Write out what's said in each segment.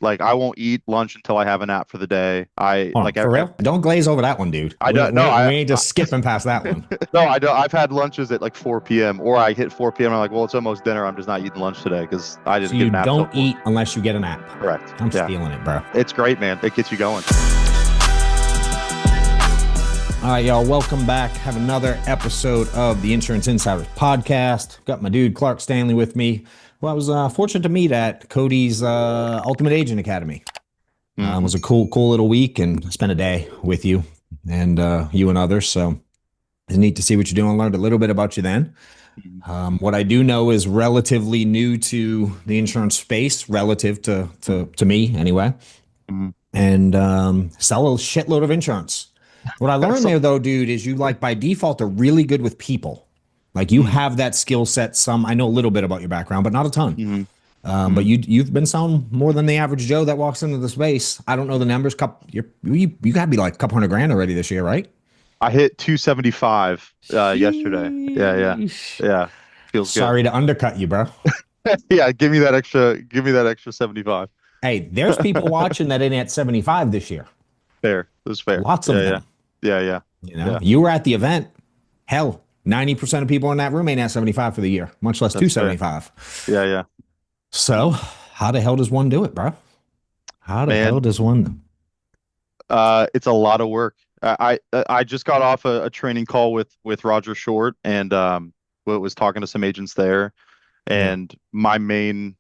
Like I won't eat lunch until I have a nap for the day. I Oh, like for real? Don't glaze over that one, dude. I We, don't no we, I we ain't just skipping past that one. no I don't. I've had lunches at like 4 p.m. or I hit 4 p.m. I'm like, well, it's almost dinner. I'm just not eating lunch today because I So didn't get you a nap till don't 4. eat unless you get a nap. Correct. I'm Yeah, stealing it, bro. it's great, man. It gets you going. All right, y'all. Welcome back. Have another episode of the Insurance Insiders podcast. Got my dude Clark Stanley with me, who I was fortunate to meet at Cody's Ultimate Agent Academy. It Hmm. was a cool little week, and spent a day with you and you and others. So it's neat to see what you're doing. Learned a little bit about you then. What I do know is relatively new to the insurance space, relative to me anyway, Hmm. and sell a shitload of insurance. What I learned So, there, though, dude, is you like by default are really good with people. Like you mm, have that skill set. I know a little bit about your background, but not a ton. hmm. But Hmm. you've been selling more than the average Joe that walks into the space. I don't know the numbers. You got to be like a couple hundred grand already this year, right? I hit 275 yesterday. Yeah, yeah, Sheesh. yeah. Feels good. Sorry to undercut you, bro. Yeah, give me that extra. Give me that extra 75. Hey, there's people watching that ain't at 75 this year. Fair. That's fair. Lots Yeah, of yeah, them. yeah, yeah, yeah. You were at the event. Hell, 90% of people in that room ain't at 75 for the year, much less That's fair. 275. Yeah, yeah. So, how the hell does one do it, bro? How the hell Man, does one? it's a lot of work. I just got off a training call with Roger Short and was talking to some agents there, Yeah, and my main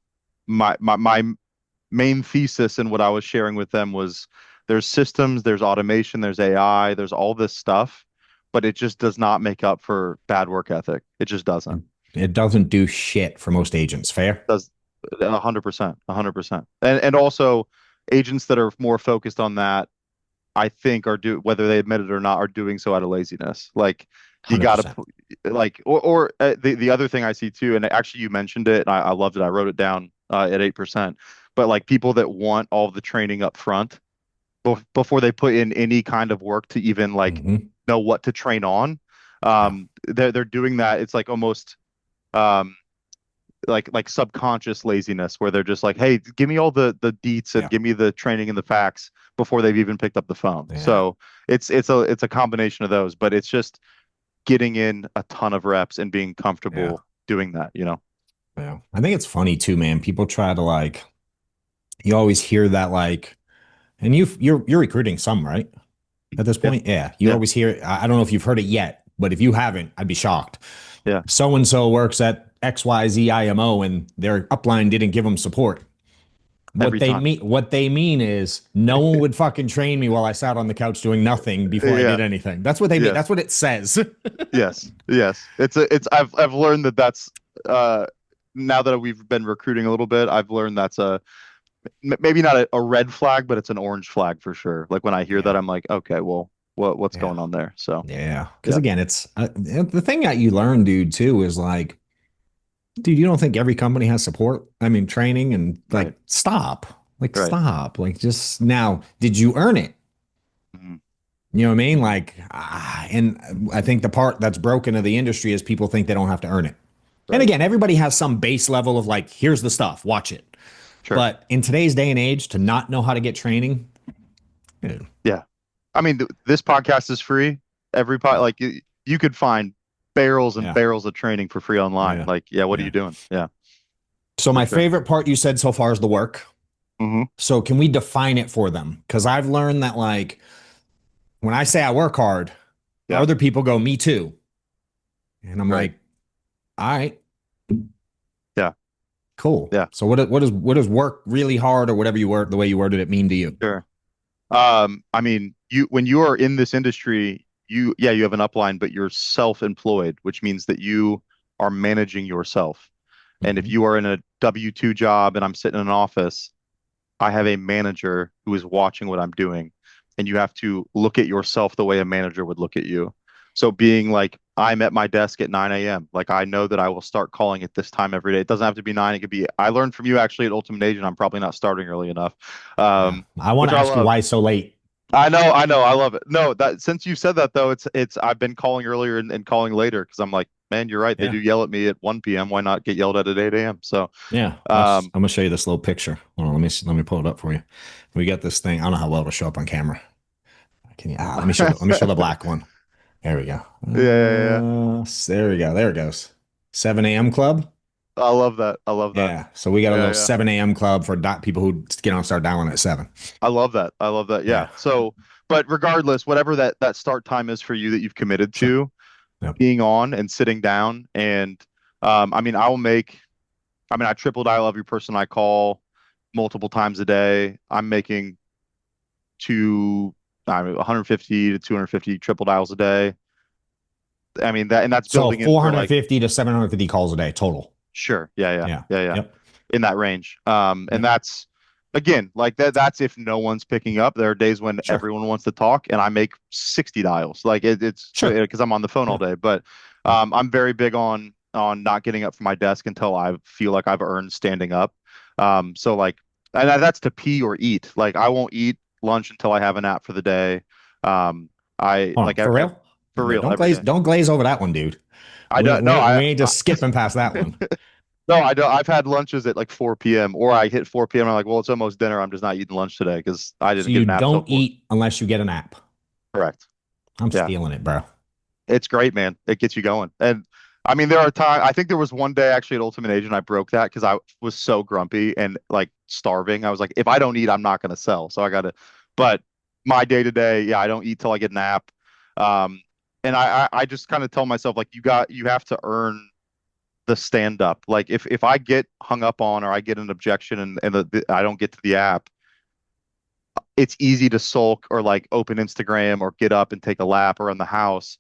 thesis and what I was sharing with them was there's systems, there's automation, there's AI, there's all this stuff, but it just does not make up for bad work ethic. It just doesn't. it doesn't do shit for most agents. Fair? Does 100%, 100%. And also agents that are more focused on that, I think whether they admit it or not, are doing so out of laziness. Like you got 100%. to like or the other thing I see too, and actually you mentioned it, and I loved it. I wrote it down at 8%. But like people that want all the training up front before they put in any kind of work to even like Hmm. know what to train on, Yeah, they're doing that. It's like almost um like subconscious laziness where they're just like, hey, give me all the deets and yeah, give me the training and the facts before they've even picked up the phone. yeah, So it's a combination of those, but it's just getting in a ton of reps and being yeah, comfortable doing that, you know? yeah. I think it's funny too, man. People try to like, you always hear that like, and you're recruiting some, right? At this Yeah. point, yeah. You Yeah. always hear. I don't know if you've heard it yet, but if you haven't, I'd be shocked. Yeah. So and so works at XYZ IMO, and their upline didn't give them support. Every time. What they mean is no one would fucking train me while I sat on the couch doing nothing before I Yeah. did anything. That's what they mean. Yes. That's what it says. Yes. Yes. I've learned that's uh now that we've been recruiting a little bit, I've learned that's maybe not a red flag, but it's an orange flag for sure. Like when I hear that, Yeah, I'm like, okay, well, what's yeah, going on there? So yeah. Because yeah, again, it's the thing that you learn, dude. Too is like, dude, you don't think every company has support? I mean, training and right, like right. stop, like just now. Did you earn it? Mhm. You know what I mean? Like, and I think the part that's broken of the industry is people think they don't have to earn it. And Right. again, everybody has some base level of like, here's the stuff, watch it. Sure. But in today's day and age, to not know how to get training, yeah, Yeah. I mean, this podcast is free. yeah, Like you could find barrels and yeah, barrels of training for free online. yeah, Like, yeah, what are you yeah. doing? Yeah, So for my sure. favorite part you said so far is the work. Hmm. So can we define it for them? Because I've learned that like when I say I work hard, Yeah. other people go, me too. And I'm Right. like, all right, Yeah. cool. Yeah. So what does work really hard or whatever you word the way you worded it mean to you? Sure. I mean, when you are in this industry, you have an upline, but you're self-employed, which means that you are managing yourself. And if Mhm. you are in a W-2 job and I'm sitting in an office, I have a manager who is watching what I'm doing, and you have to look at yourself the way a manager would look at you. So being like, I'm at my desk at 9 a.m. Like I know that I will start calling at this time every day. It doesn't have to be 9. It could be, I learned from you actually at Ultimate Agent, I'm probably not starting early enough. Yeah. I want Which to I ask you love. why so late. I know, I love it. No, that since you said that though, it's I've been calling earlier and calling later because I'm like, man, you're right. They Yeah. do yell at me at 1 p.m. Why not get yelled at 8 a.m.? So, Yeah. Watch. um, I'm gonna show you this little picture. Hold on, let me pull it up for you. We got this thing. I don't know how well it'll show up on camera. Can you let me show the black one. There we go. yeah, yeah, yeah. There we go. There it goes. 7 a.m. club. I love that. I love that. Yeah. So we got a Yeah, little yeah. 7 a.m. club for people who get on and start dialing at 7. I love that. I love that. Yeah. Yeah. So, but regardless, whatever that start time is for you that you've committed Sure. to, Yep. being on and sitting down, and I mean, I triple dial every person I call multiple times a day. I'm making two, I mean, 150 to 250 triple dials a day. I mean that, and that's So building in for like, 450 to 750 calls a day total. sure, yeah, yeah, Yeah. yeah, yeah, Yep. in that range. And Yep. that's again like that. That's if no one's picking up. There are days when Sure. everyone wants to talk, and I make 60 dials. Like it's Sure. because I'm on the phone all Yeah. day. But Yep. I'm very big on not getting up from my desk until I feel like I've earned standing up. So like, and that's to pee or eat. Like I won't eat lunch until I have a nap for the day. I Hold like on. For real? for real every day. Don't glaze over that one, dude. I don't know. We ain't just skipping past that one. No, I don't. I've had lunches at like 4 p.m. or I hit 4 p.m. I'm like, well, it's almost dinner. I'm just not eating lunch today because I So didn't get you a nap till don't 4. eat unless you get a nap. Correct. I'm Yeah. stealing it, bro. It's great, man. It gets you going. And I mean, there are times, I think there was one day actually at Ultimate Agent, I broke that because I was so grumpy and like starving. I was like, if I don't eat, I'm not going to sell. So I got to, but my day to day, yeah, I don't eat till I get a nap. Um, and I just kind of tell myself, like, you have to earn the stand up. Like if I get hung up on or I get an objection and I don't get to the app, it's easy to sulk or like open Instagram or get up and take a lap around the house,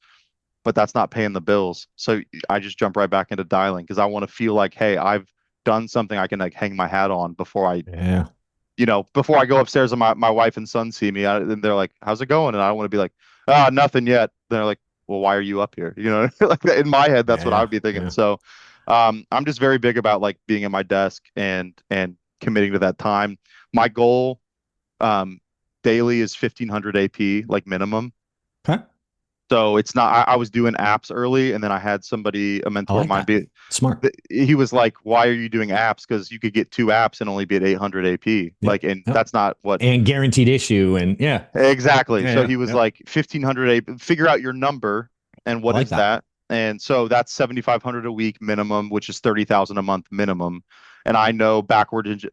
but that's not paying the bills. So I just jump right back into dialing because I want to feel like, hey, I've done something I can like hang my hat on before Yeah. before I go upstairs and my wife and son see me and they're like, how's it going? And I don't want to be like, ah, nothing yet. They're like, well, why are you up here? Like in my head, that's what I Yeah. would be thinking. Yeah. So, I'm just very big about like being at my desk and committing to that time. My goal, um, daily is 1500 AP, like minimum. Okay. So it's not, I was doing apps early and then I had a I mentor of like mine that. Smart. he was like, why are you doing apps? Because you could get two apps and only be at 800 AP. Yep. Like, and Yep. that's not what And guaranteed issue. And yeah. exactly. Yeah. So Yeah. he was Yep. like 1500 AP, figure out your number and I what like is that. that? And so that's 7500 a week minimum, which is 30,000 a month minimum. And I know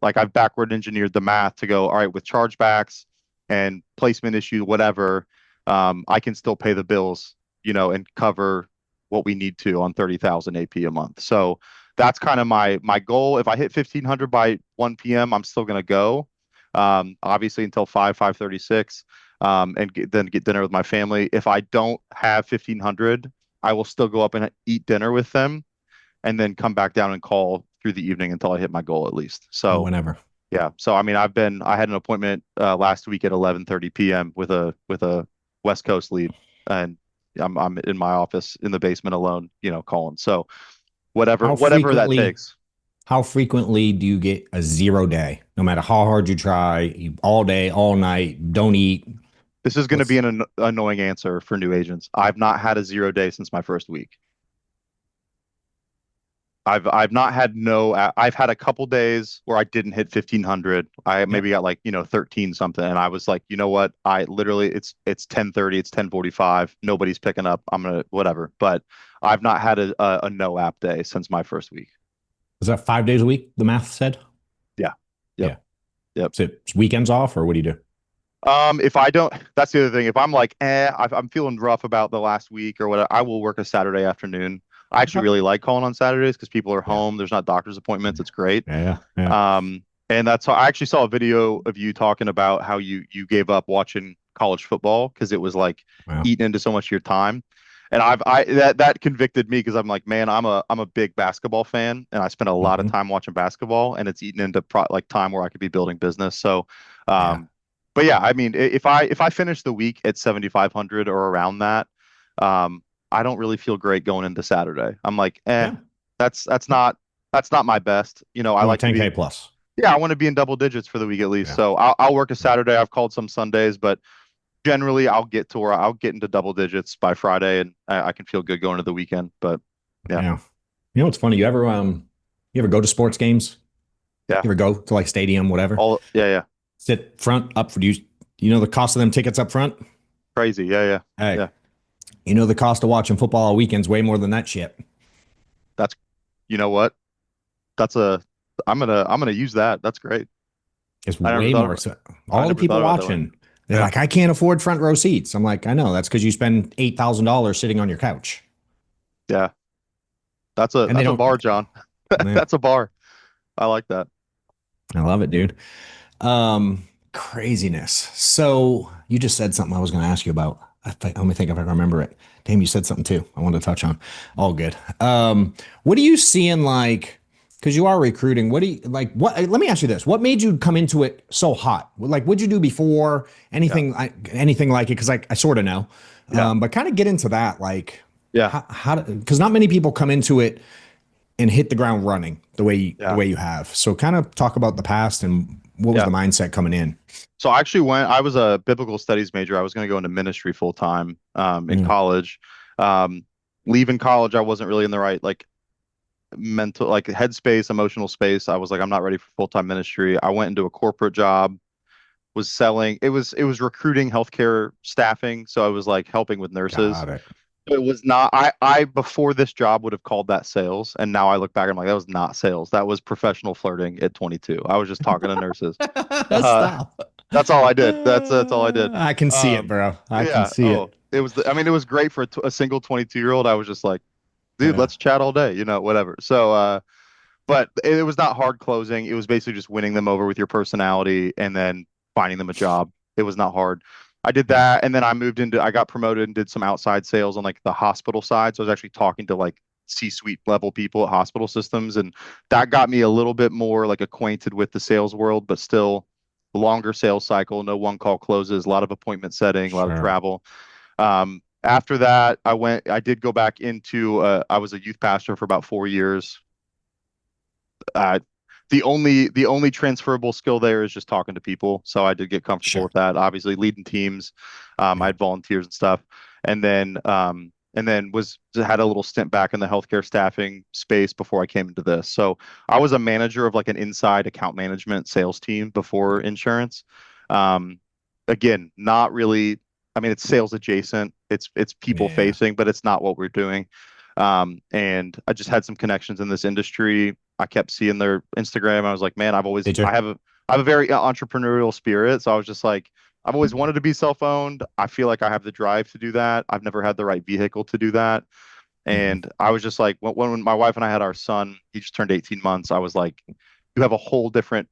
like I've backward engineered the math to go, all right, with chargebacks and placement issue, whatever, I can still pay the bills, and cover what we need to on 30,000 AP a month. So that's kind of my goal. If I hit 1500 by 1 p.m., I'm still going to go. Obviously until 5:36, and then get dinner with my family. If I don't have 1500, I will still go up and eat dinner with them and then come back down and call through the evening until I hit my goal at least. Oh, So whenever. yeah. So I mean, I had an appointment last week at 11:30 p.m. with a West Coast lead, and I'm in my office in the basement alone, calling. So whatever How whatever that frequently, takes. how frequently do you get a 0 day? No matter how hard you try, all day, all night, don't eat. This is going to be What's an annoying answer for new agents. I've not had a 0 day since my first week. I've not had no I've had a couple days where I didn't hit 1500. I maybe Yep. got like, 13 something and I was like, you know what? I literally it's 10:30, it's 10:45. Nobody's picking up. I'm gonna whatever. But I've not had a no app day since my first week. Is that 5 days a week? The math said. Yeah. Yep. Yeah. Yep. So it's weekends off, or what do you do? If I don't, that's the other thing. If I'm like, I'm feeling rough about the last week or whatever, I will work a Saturday afternoon. I actually Okay. really like calling on Saturdays because people are Yeah. home. There's not doctor's appointments. It's great. Yeah. Yeah. And that's how I actually saw a video of you talking about how you gave up watching college football because it was like Wow. eating into so much of your time. And that convicted me because I'm like, man, I'm a big basketball fan and I spend a lot of Hmm. time watching basketball and it's eaten into like time where I could be building business. So, Yeah. but yeah, I mean, if I finish the week at 7,500 or around that, I don't really feel great going into Saturday. I'm like, Yeah. that's that's not that's not my best. I You want like to 10K be plus. yeah, I want to be in double digits for the week at least. Yeah. So I'll work a Yeah. Saturday. I've called some Sundays, but generally I'll get to where I'll get into double digits by Friday, and I can feel good going to the weekend. But Yeah. Yeah. You know what's funny? You ever go to sports games? Yeah. You ever go to like stadium, whatever? All, yeah. Yeah. Sit front up for you know the cost of them tickets up front? Crazy. Yeah. Yeah. Hey, Yeah. you know the cost of watching football all weekend's way more than that shit. That's, you know what? That's a, I'm gonna use that. That's great. It's I never way thought more about, expensive. I All the never people thought about it that way. watching, they're Yeah. like, I can't afford front row seats. I'm like, I know. That's because you spend $8,000 sitting on your couch. Yeah. And they That's a don't, bar, John. yeah, That's a bar. I like that. I love it, dude. Craziness. So you just said something I was going to ask you about. Let me think if I can remember it. Damn, you said something too. I wanted to touch on. All good. What do you see in like? Because you are recruiting. What do you like? What? Let me ask you this: what made you come into it so hot? Like, what'd you do before? Yeah. Anything like it? Because I sort of know, Yeah. but kind of get into that. Like, Yeah. because not many people come into it and hit the ground running the Yeah. way you have. So kind of talk about the past and what was Yeah. the mindset coming in. So I was a biblical studies major. I was going to go into ministry full time in Mm, college. Um, Leaving college, I wasn't really in the right like mental, like headspace, emotional space. I was like, I'm not ready for full time ministry. I went into a corporate job, was selling. It was recruiting healthcare staffing. So I was like helping with nurses. got it. It was not, I before this job would have called that sales. And now I look back, I'm like, that was not sales. That was professional flirting at 22. I was just talking to nurses. Uh, Stop. that's all I did. That's all I did. I can see it, Um, bro. I can yeah. see Oh, it. it was, I mean, it was great for a single 22-year-old. I was just like, dude, Yeah. let's chat all day, whatever. So, but it was not hard closing. It was basically just winning them over with your personality and then finding them a job. It was not hard. I did Yeah. that, and then I got promoted and did some outside sales on like the hospital side. So I was actually talking to like C-suite level people at hospital systems, and that got me a little bit more like acquainted with the sales world, but still longer sales cycle, no one call closes, a lot of appointment setting, a lot of Sure. travel. After that, I did go back into, I was a youth pastor for about 4 years. uh, the only transferable skill there is just talking to people. So I did get comfortable Sure. with that. Obviously, leading teams, I Yeah. had volunteers and stuff, and then was had a little stint back in the healthcare staffing space before I came into this. So I was a manager of like an inside account management sales team before insurance. Um, Again, not really. I mean, it's sales adjacent. It's people Yeah. facing, but it's not what we're doing. And I just had some connections in this industry. I kept seeing their Instagram. I was like, man, Did you? I have a very entrepreneurial spirit. So I was just like, I've always wanted to be self-owned. I feel like I have the drive to do that. I've never had the right vehicle to do that. Mhm. And I was just like, when my wife and I had our son, he just turned 18 months. I was like, you have a whole different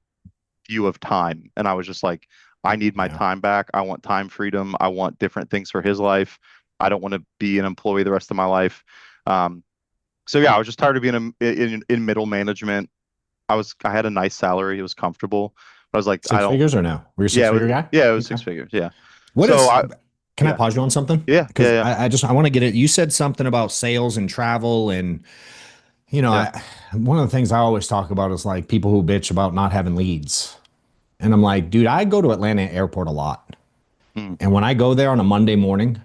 view of time. And I was just like, I need my Yeah. time back. I want time freedom. I want different things for his life. I don't want to be an employee the rest of my life. Um, so yeah, I was just tired of being in middle management. I had a nice salary. It was comfortable. But I was like, I Six don't. figures or no? Were you a Yeah, six figure guy? yeah, it was Okay. 6 figures. Yeah. What So is, I can I yeah pause you on something? yeah yeah Because yeah I want to get it. You said something about sales and travel. And, yeah. one of the things I always talk about is like people who bitch about not having leads. And I'm like, dude, I go to Atlanta Airport a lot. Mm, And when I go there on a Monday morning,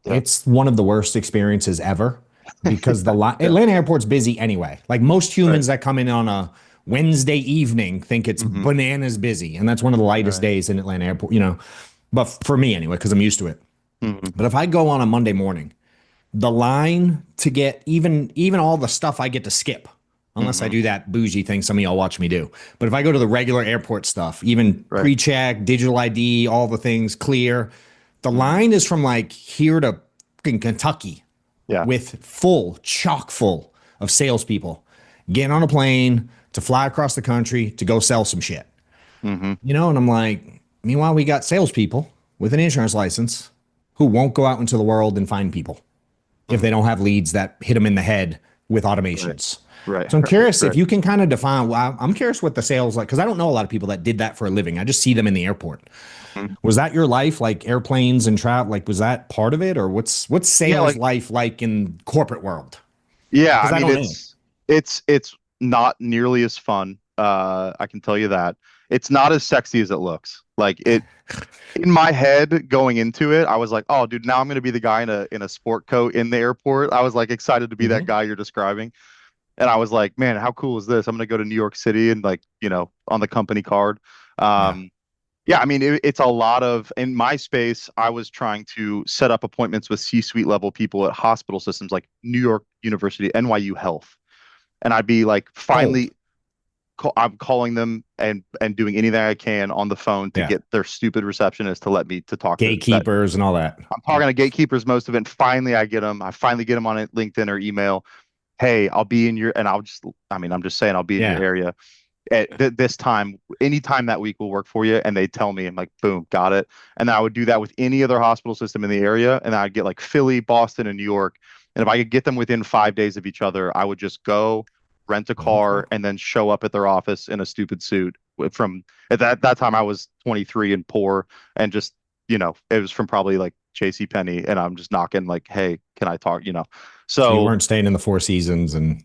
yeah it's one of the worst experiences ever because the yeah yeah. Atlanta airport's busy anyway. Like most Right. humans that come in on a Wednesday evening think it's Hmm. bananas busy. And that's one of the lightest Right. days in Atlanta airport. But for me anyway, because I'm used to it. Hmm. But if I go on a Monday morning, the line to get even all the stuff I get to skip, unless I Hmm. do that bougie thing some of y'all watch me do. But if I go to the regular airport stuff, even Right. pre-check, digital ID, all the things clear, the Hmm. line is from like here to fucking Kentucky Yeah. with chock full of salespeople getting on a plane to fly across the country to go sell some shit. Hmm. And I'm like, meanwhile, we got salespeople with an insurance license who won't go out into the world and find people if they Hmm. don't have leads that hit them in the head with Right. automations. Right. So I'm Right. curious if Right. you can kind of define. Well, I'm curious what the sales like because I don't know a lot of people that did that for a living. I just see them in the airport. Mhm. Was that your life, like airplanes and travel? Like, was that part of it, or what's Yeah. sales life like in corporate world? Yeah. I Because I mean, don't know. it's not nearly as fun. I can tell you that. it's not as sexy as it looks. Like it in my head going into it, I was like, oh, dude, now I'm gonna be the guy in a sport coat in the airport. I was like excited to be that Hmm. guy you're describing. And I was like, man, how cool is this? I'm gonna go to New York City and like, on the company card. Yeah. Um, yeah, I mean, it's a lot of in my space, I was trying to set up appointments with C-suite level people at hospital systems like New York University, NYU Health. And I'd be like, Cold. finally, I'm calling them and doing anything I can on the phone to Yeah. get their stupid receptionist to let me to talk to that. Gatekeepers and all that. I'm Yeah. talking to gatekeepers most of it. And finally, I get them. I finally get them on LinkedIn or email. Hey, I'll be in your, and I mean, I'm just saying, I'll be in your Yeah. area at this time, any time that week will work for you. And they tell me, I'm like, boom, got it. And then I would do that with any other hospital system in the area. And I'd get like Philly, Boston, and New York. And if I could get them within 5 days of each other, I would just go rent a Okay. car and then show up at their office in a stupid suit. From at that time, I was 23 and poor, and just it was from probably like J.C. Penney, and I'm just knocking like, hey, can I talk? So you So weren't staying in the Four Seasons and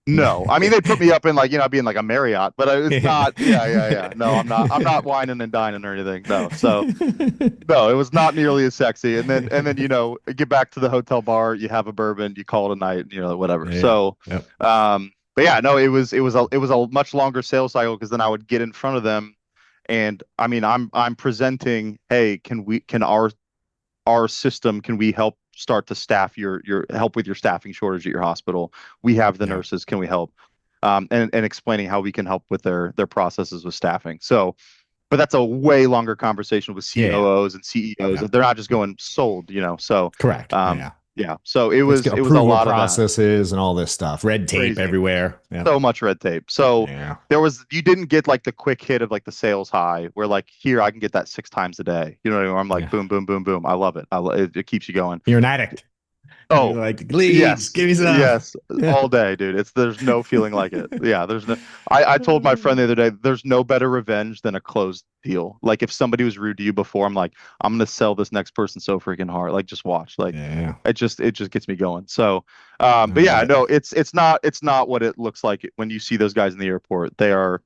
no, I mean they put me up in like being like a Marriott, but it's not. Yeah, yeah, yeah. No, I'm not. I'm not whining and dining or anything. No, so no, it was not nearly as sexy. And then get back to the hotel bar, you have a bourbon, you call it a night, whatever. Yeah. So, Yep. but yeah, no, it was a much longer sales cycle because then I would get in front of them, and I mean I'm presenting, hey, can our system, can we help start to staff your help with your staffing shortage at your hospital? We have the Yeah. nurses, can we help? And explaining how we can help with their processes with staffing. So, but that's a way longer conversation with Yeah. COOs and CEOs. Yeah. They're not just going sold. So, Correct. um, Yeah. yeah. So it It's was got it was a approval lot of that. processes and all this stuff. Red tape Crazy. everywhere. Yeah. So much red tape. So Yeah. you didn't get like the quick hit of like the sales high where like here I can get that 6 times a day. You know what I mean? I'm like Yeah. boom, boom, boom, boom. I love it. It keeps you going. You're an addict. You're Oh, like, leads, yes, give me some. yes, Yeah. all day, dude. There's no feeling like it. Yeah, there's no. I told my friend the other day, there's no better revenge than a closed deal. Like if somebody was rude to you before, I'm like, I'm gonna sell this next person so freaking hard. Like just watch. Like Yeah. it just gets me going. So, I but yeah, bet. no, it's not what it looks like when you see those guys in the airport. They are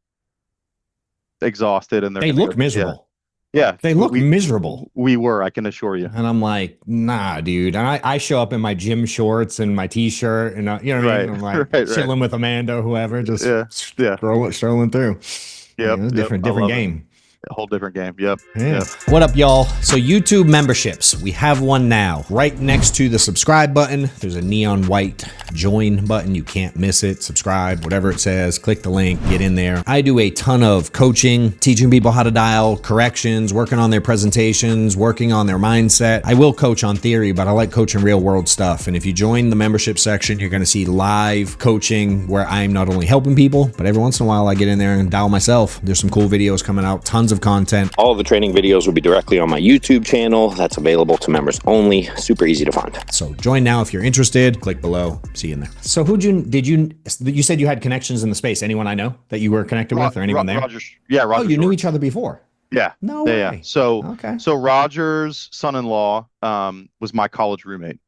exhausted and they're They gonna look go. Yeah, miserable. yeah. They We look we, miserable. we were. I can assure you. And I'm like, nah, dude. And I show up in my gym shorts and my t-shirt and you know what I mean? Right, I'm like right, right. chilling with Amanda, whoever, just Yeah, yeah. strolling through. Yep, Yeah, it's a yep. different, I different love it. game. A whole different game. Yep. Yeah. Yep. What up, y'all? So, YouTube memberships. We have one now. Right next to the subscribe button, there's a neon white join button. You can't miss it. Subscribe, whatever it says. Click the link, get in there. I do a ton of coaching, teaching people how to dial, corrections, working on their presentations, working on their mindset. I will coach on theory, but I like coaching real world stuff. And if you join the membership section, you're going to see live coaching where I'm not only helping people, but every once in a while I get in there and dial myself. There's some cool videos coming out, tons of content. All of the training videos will be directly on my YouTube channel. That's available to members only. Super easy to find. So join now if you're interested. Click below. See you in there. So you said you had connections in the space? Anyone I know that you were connected with or anyone there? Roger, yeah, Oh, Roger you knew Short. each other before? Yeah, No yeah, yeah. way. So, Okay. so Roger's son-in-law was my college roommate.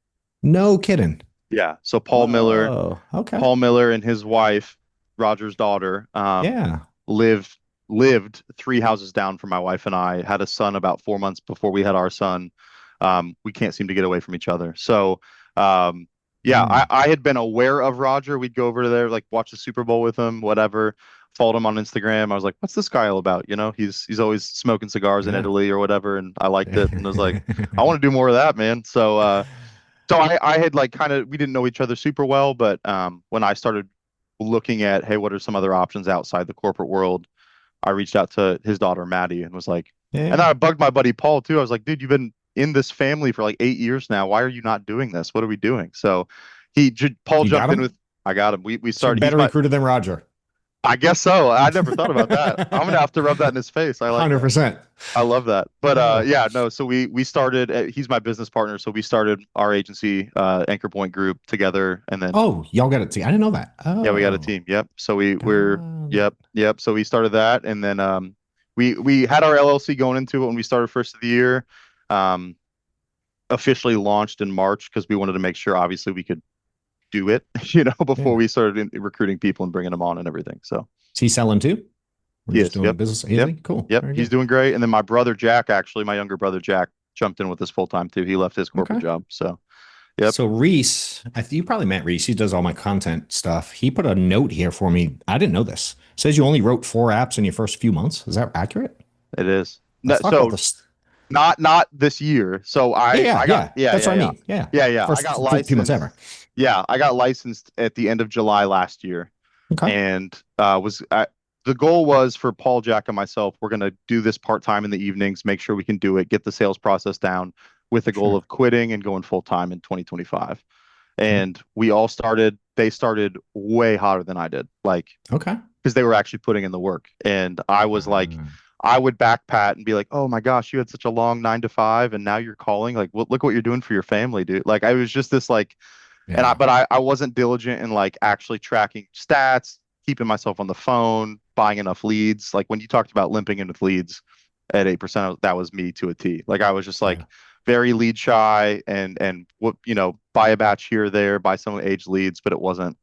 No kidding. Yeah. So Paul Miller, Oh, okay. Paul Miller and his wife, Roger's daughter, Yeah. lived 3 houses down from my wife and I. Had a son about 4 months before we had our son. We can't seem to get away from each other. So, yeah, Mm. I had been aware of Roger. We'd go over there, like watch the Super Bowl with him, whatever. Followed him on Instagram. I was like, "What's this guy all about?" He's always smoking cigars in Yeah. Italy or whatever, and I liked it, and I was like, "I want to do more of that, man." So I had like kind of we didn't know each other super well, but when I started looking at, hey, what are some other options outside the corporate world, I reached out to his daughter Maddie and was like, and then Yeah. I bugged my buddy Paul too. I was like, dude, you've been in this family for like 8 years now. Why are you not doing this? What are we doing? So Paul You got jumped in him? with, I got him. We So you're started. He's better my, recruiter than Roger. I guess so. I never thought about that. I'm gonna have to rub that in his face. I like that. 100%. I love that. But Oh. yeah, no. So we started. He's my business partner. So we started our agency, Anchor Point Group, together, and then Oh, y'all got it. I didn't know that. yeah, we got a Oh. team. Yep. So we're Got it. yep. So we started that, and then we had our LLC going into it when we started first of the year. Um, Officially launched in March because we wanted to make sure, obviously, we could do it, before Yeah. we started recruiting people and bringing them on and everything. So Is he selling too? We're He just is. doing Yep. business. Is Yep. he? Cool. Yep. Very He's good. doing great. And then my brother Jack, actually, my younger brother Jack, jumped in with us full time too. He left his corporate Okay. job. So, yep. So Reese, you probably met Reese. He does all my content stuff. He put a note here for me. I didn't know this. It says you only wrote 4 apps in your first few months. Is that accurate? It is. No, Let's talk about so this. not this year. So Yeah, I yeah, I got yeah. That's what I mean. Yeah. I First got few months ever. licensed. Yeah, I got licensed at the end of July last year, Okay. and the goal was for Paul, Jack, and myself. We're gonna do this part time in the evenings, make sure we can do it, get the sales process down, with the goal Sure. of quitting and going full time in 2025. Okay. And we all started. They started way hotter than I did, like Okay. because they were actually putting in the work. And I was like, I would back pat and be like, oh my gosh, you had such a long 9 to 5 and now you're calling. Like, look what you're doing for your family, dude. Like, I was just this like, Yeah. but I wasn't diligent in like actually tracking stats, keeping myself on the phone, buying enough leads. Like, when you talked about limping into leads at 8%, that was me to a T. Like, I was just Yeah. like very lead shy and what, buy a batch here or there, buy some age leads, but it wasn't.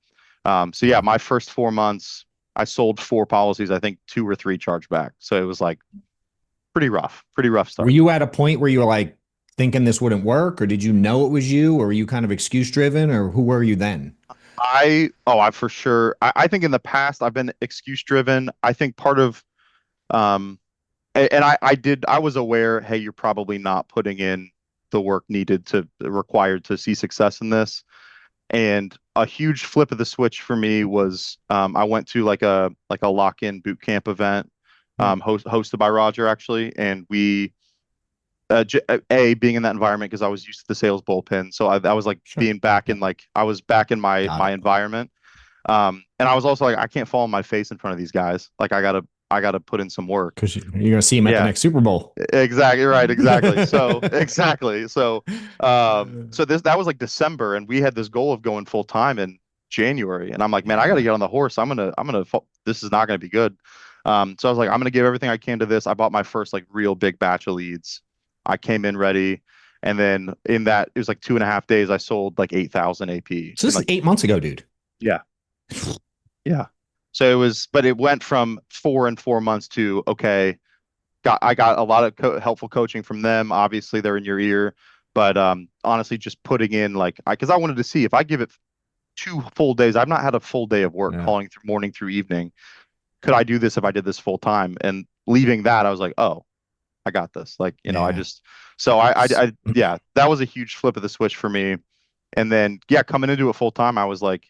So yeah, Yeah. my first 4 months, I sold 4 policies. I think 2 or 3 charged back. So it was like pretty rough Were start. you at a point where you were like thinking this wouldn't work, or did you know it was you, or were you kind of excuse driven, or who were you then? I for sure. I think in the past I've been excuse driven. I think part of, um, and I was aware, hey, you're probably not putting in the work needed to required to see success in this. And a huge flip of the switch for me was I went to like a lock-in boot camp event, Hmm. hosted by Roger actually, and we being in that environment because I was used to the sales bullpen, so I was like Sure. being back in Yep. like I was back in Got my it. environment, and I was also like I can't fall on my face in front of these guys, like I gotta put in some work. Because you're going to see him at the Yeah, next Super Bowl. exactly right, exactly. So exactly, so that was like December, and we had this goal of going full time in January, and I'm like, man, I got to Yeah. get on the horse. This is not gonna be good. So I was like, I'm gonna give everything I can to this. I bought my first like real big batch of leads. I came in ready, and then in that it was like 2.5 days, I sold like 8,000 AP, So and this is like 8 months ago, dude. yeah, yeah. So but it went from 4 and 4 months to okay, I got a lot of helpful coaching from them. Obviously, they're in your ear, but honestly, just putting in like because I wanted to see if I give it 2 full days. I've not had a full day of work Yeah. calling through morning through evening. Could I do this if I did this full time? And leaving that, I was like, oh, I got this. Like, I Yeah. just so yeah, that was a huge flip of the switch for me. And then yeah, coming into it full time, I was like,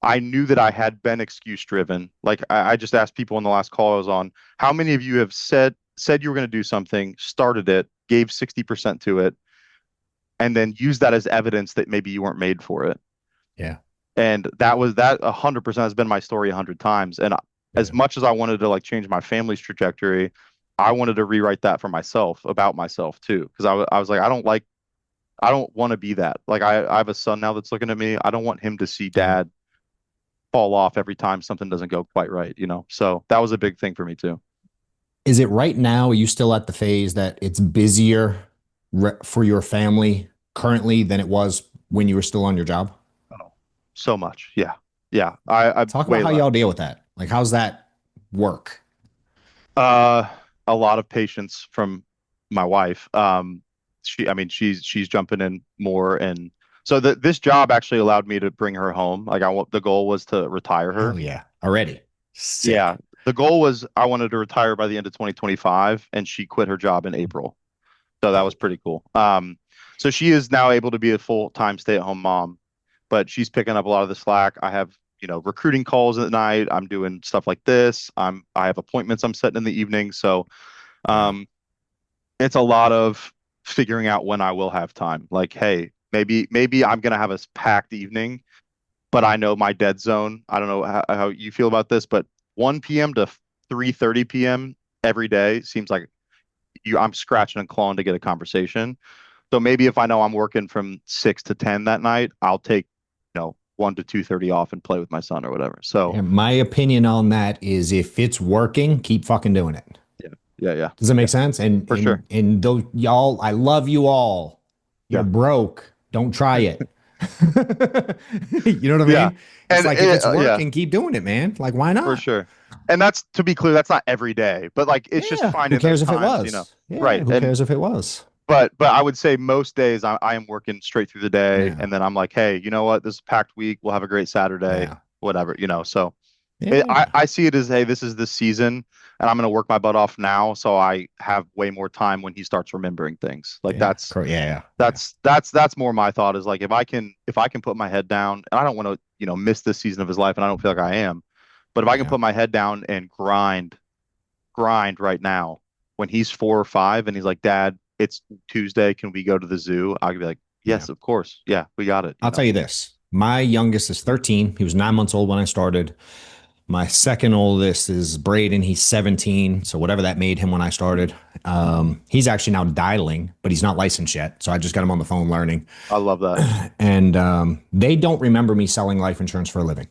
I knew that I had been excuse driven. Like I just asked people in the last call I was on, how many of you have said you were going to do something, started it, gave 60% to it, and then used that as evidence that maybe you weren't made for it. Yeah. And that 100% has been my story 100 times. And as Yeah. much as I wanted to like change my family's trajectory, I wanted to rewrite that for myself about myself too. Because I was like, I don't want to be that. Like I have a son now that's looking at me. I don't want him to see Yeah. dad fall off every time something doesn't go quite right. So that was a big thing for me too. Is it right now? Are you still at the phase that it's busier for your family currently than it was when you were still on your job? Oh, so much. Yeah. Yeah. I Talk about way how less. y'all deal with that. Like, how's that work? Uh, a lot of patience from my wife. I mean, she's jumping in more, and so this job actually allowed me to bring her home. Like the goal was to retire Hell her. yeah. Already. Yeah, Sick. the goal was I wanted to retire by the end of 2025, and she quit her job in April. So that was Dope. pretty cool. So she is now able to be a full-time stay-at-home mom, but she's picking up a lot of the slack. I have, recruiting calls at night. I'm doing stuff like this. I have appointments I'm setting in the evening. So, Yeah. um, it's a lot of figuring out when I will have time. Like, hey, maybe I'm gonna have a packed evening, but I know my dead zone. I don't know how you feel about this, but 1 p.m. to 3:30 p.m. every day seems like I'm scratching and clawing to get a conversation. So maybe if I know I'm working from 6 to 10 that night, I'll take, 1 to 2:30 off and play with my son or whatever. So And my opinion on that is if it's working, keep fucking doing it. yeah, yeah, yeah, Does that yeah, make sense? And for and sure. and though y'all, I love you all. You're Yeah. broke. Don't try it. You know what I Yeah. mean? It's And like, if it's yeah, working, keep doing it, man. Like, why for not? sure. And that's, to be clear, that's not every day, but like it's just Yeah. Who finding those cares if it times, was? Yeah. right. Who And cares if it was? but I would say most days I am working straight through the day, Yeah. and then I'm like, hey, you know what? This is a packed week. We'll have a great Saturday, Yeah. whatever. So Yeah. I see it as, hey, this is the season, and I'm going to work my butt off now, so I have way more time when he starts remembering things. Like Yeah. Yeah. Yeah. that's more my thought, is like, if I can put my head down, and I don't want to miss this season of his life, and I don't feel like I am, but if I can Yeah. put my head down and grind right now, when he's 4 or 5 and he's like, Dad, it's Tuesday, can we go to the zoo? I could be like, Yeah. yes, of course, yeah, we got it. I'll tell you this. My youngest is 13. He was 9 months old when I started. My second oldest is Braden. He's 17. So whatever that made him when I started. He's actually now dialing, but he's not licensed yet. So I just got him on the phone learning. I love that. And they don't remember me selling life insurance for a living,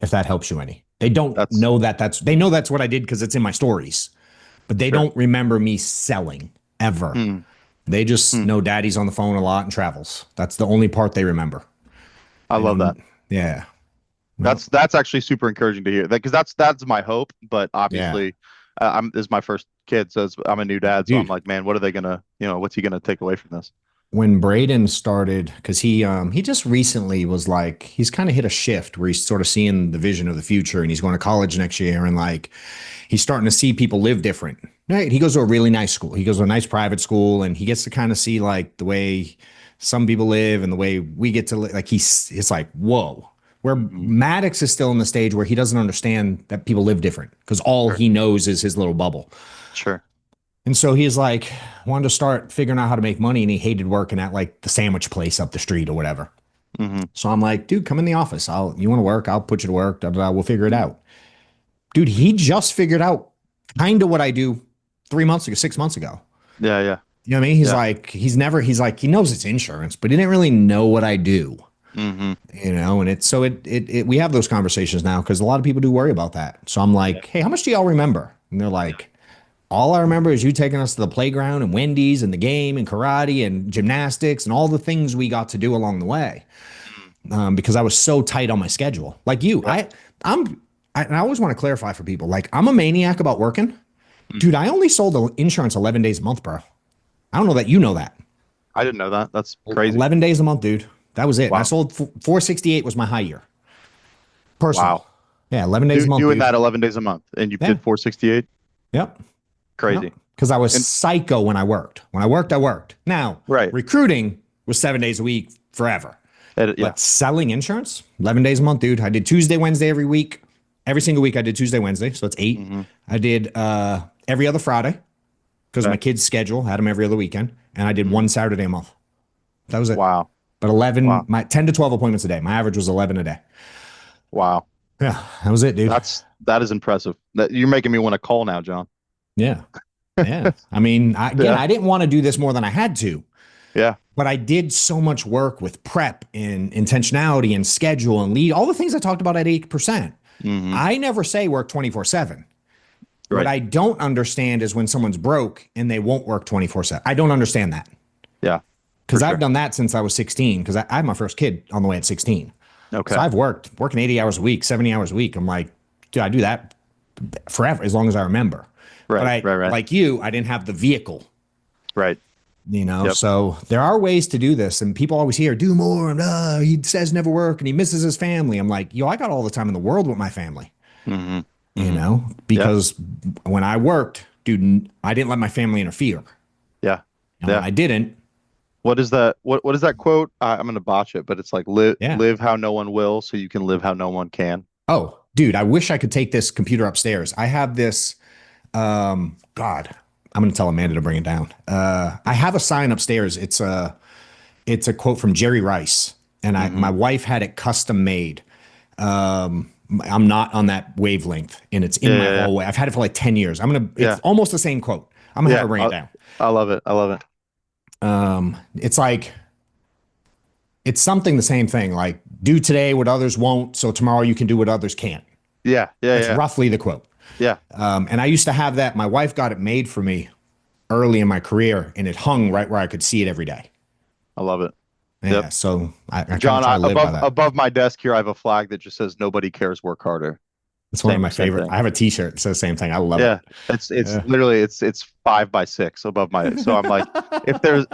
if that helps you any. They don't That's know they know that's what I did because it's in my stories, but they sure. don't remember me selling ever. Hmm. They just Hmm. know daddy's on the phone a lot and travels. That's the only part they remember. I They love know, that. yeah. Well, That's actually super encouraging to hear that, because that's my hope. But yeah. obviously, this is my first kid, so I'm a new dad. So I'm Dude, like, man, what are they gonna, what's he gonna take away from this? when Braden started, because he just recently was like, he's kind of hit a shift where he's sort of seeing the vision of the future, and he's going to college next year, and like he's starting to see people live different. Right? He goes to a really nice school. He goes to a nice private school, and he gets to kind of see like the way some people live and the way we get to live. Like it's like, whoa. Where Hmm. Maddox is still in the stage where he doesn't understand that people live different because all Sure. he knows is his little bubble. Sure. And so he's like, wanted to start figuring out how to make money, and he hated working at like the sandwich place up the street or whatever. Hmm. So I'm like, dude, come in the office. You want to work? I'll put you to work. Blah, blah, blah, we'll figure it Hmm. out. Dude, he just figured out kind of what I do 3 months ago, 6 months ago. Yeah. Yeah. You know what I mean? Yeah. He's like, he knows it's insurance, but he didn't really know what I do, Hmm. and it's so we have those conversations now because a lot of people do worry about that. So I'm Yeah. like, hey, how much do y'all remember? And they're Yeah. like, all I remember is you taking us to the playground and Wendy's and the game and karate and gymnastics and all the things we got to do along the way. Mhm. Because I was so tight on my schedule. Like you, Yep. and I always want to clarify for people. Like, I'm a maniac about working, Mhm. dude. I only sold the insurance 11 days a month, bro. I don't know that you know that. I didn't know that. That's crazy. 11 days a month, dude. That was it. And I Wow. sold 468 was my high year. Personal. Wow. Yeah, 11 days a month, Doing dude. that 11 days a month, and you Yeah. did 468. Yep. Crazy. Because I was And psycho when I worked. When I worked, I worked. Now, right. recruiting was 7 days a week forever. Yeah. But selling insurance, 11 days a month, dude. I did Tuesday, Wednesday every week. Every single week I did Tuesday, Wednesday. So that's 8. Hmm. I did every other Friday because my Okay. kids' schedule had them every other weekend. And I did Mhm. one Saturday a month. That was it. Wow. But 11, Wow. my 10 to 12 appointments a day. My average was 11 a day. Wow. Yeah, that was it, dude. That is impressive. That you're making me want to call now, John. Yeah. Yeah. I mean, Yeah. I didn't want to do this more than I had to. Yeah. But I did so much work with prep and intentionality and schedule and lead, all the things I talked about at 8%. Hmm. I never say work 24/7. What Right. I don't understand is when someone's broke and they won't work 24/7. I don't understand that Yeah. For because I've sure. done that since I was 16 because I had my first kid on the way at 16. So Okay. I've working 80 hours a week, 70 hours a week. I'm like, dude, I do that forever as long as I remember. But Right. Right. Right. like you, I didn't have the vehicle. Right. Yep. So there are ways to do this, and people always hear do more, and he says never work and he misses his family. I'm like, I got all the time in the world with my family, Hmm. Hmm. Yeah. because when I worked, dude, I didn't let my family interfere, Yeah. and when Yeah. I didn't, What is that? What is that quote? I'm gonna botch it, but it's like, yeah. live how no one will, so you can live how no one can. Oh, dude, I wish I could take this computer upstairs. I have this God, I'm going to tell Amanda to bring it down. I have a sign upstairs. It's a quote from Jerry Rice, and my Hmm. wife had it custom made. I'm not on that wavelength, and it's in Yeah. my Yeah. hallway. I've had it for like 10 years. Yeah. It's almost the same quote. I'm gonna have Yeah. her bring it down. I love it. I love it. It's like, it's something the same thing, like do today what others won't, so tomorrow you can do what others can't. Yeah. Yeah. That's Yeah. roughly the quote. Yeah. And I used to have that. My wife got it made for me early in my career, and it hung right where I could see it every day. I love it. Yep. Yeah. So I kind of John, try to live by that. above my desk here, I have a flag that just says "Nobody cares, work harder." It's one of my Same favorite. thing. I have a t-shirt that says the same thing. I love it. Yeah, it's Yeah. literally it's 5 by 6 above my. So I'm like, if there's,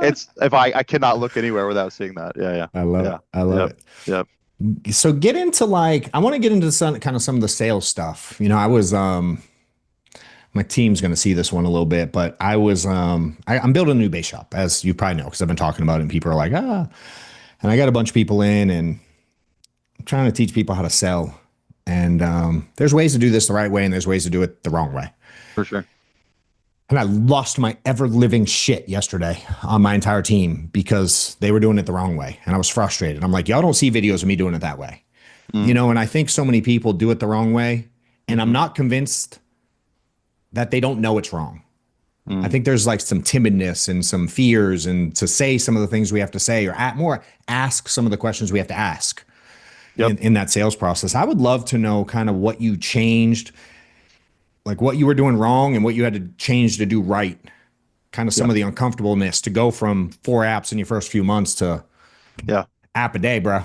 it's if I cannot look anywhere without seeing that. Yeah, I love yeah, it. I love yep, it. yep. So get into like I want to get into some kind of some of the sales stuff. I was my team's going to see this one a little bit, but I was I'm building a new base shop, as you probably know, because I've been talking about it, and people are like, and I got a bunch of people in, and I'm trying to teach people how to sell. And there's ways to do this the right way, and there's ways to do it the wrong way. For sure. And I lost my ever living shit yesterday on my entire team because they were doing it the wrong way. And I was frustrated. I'm like, y'all don't see videos of me doing it that way. Mm, And I think so many people do it the wrong way. And I'm hmm not convinced that they don't know it's wrong. I mm, think there's like some timidness and some fears and to say some of the things we have to say or more ask some of the questions we have to ask yep. in that sales process. I would love to know kind of what you changed, like what you were doing wrong and what you had to change to do right. Kind of some Yeah. of the uncomfortableness to go from 4 apps in your first few months to Yeah. app a day, bro.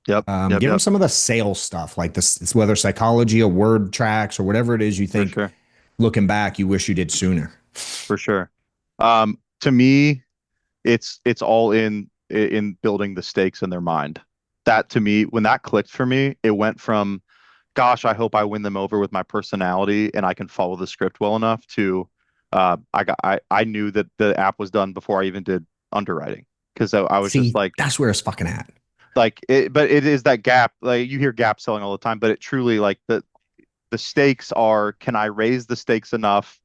Yep. Yep. Give them Yep. some of the sales stuff, like this, whether psychology or word tracks or whatever it is you For think sure. looking back, you wish you did sooner. For sure. To me, it's all in building the stakes in their mind. That to me, when that clicked for me, it went from, gosh, I hope I win them over with my personality and I can follow the script well enough to, I knew that the app was done before I even did underwriting because I was just See, that's where it's fucking at. but it is that gap. Like you hear gap selling all the time, but it truly like the stakes are, can I raise the stakes enough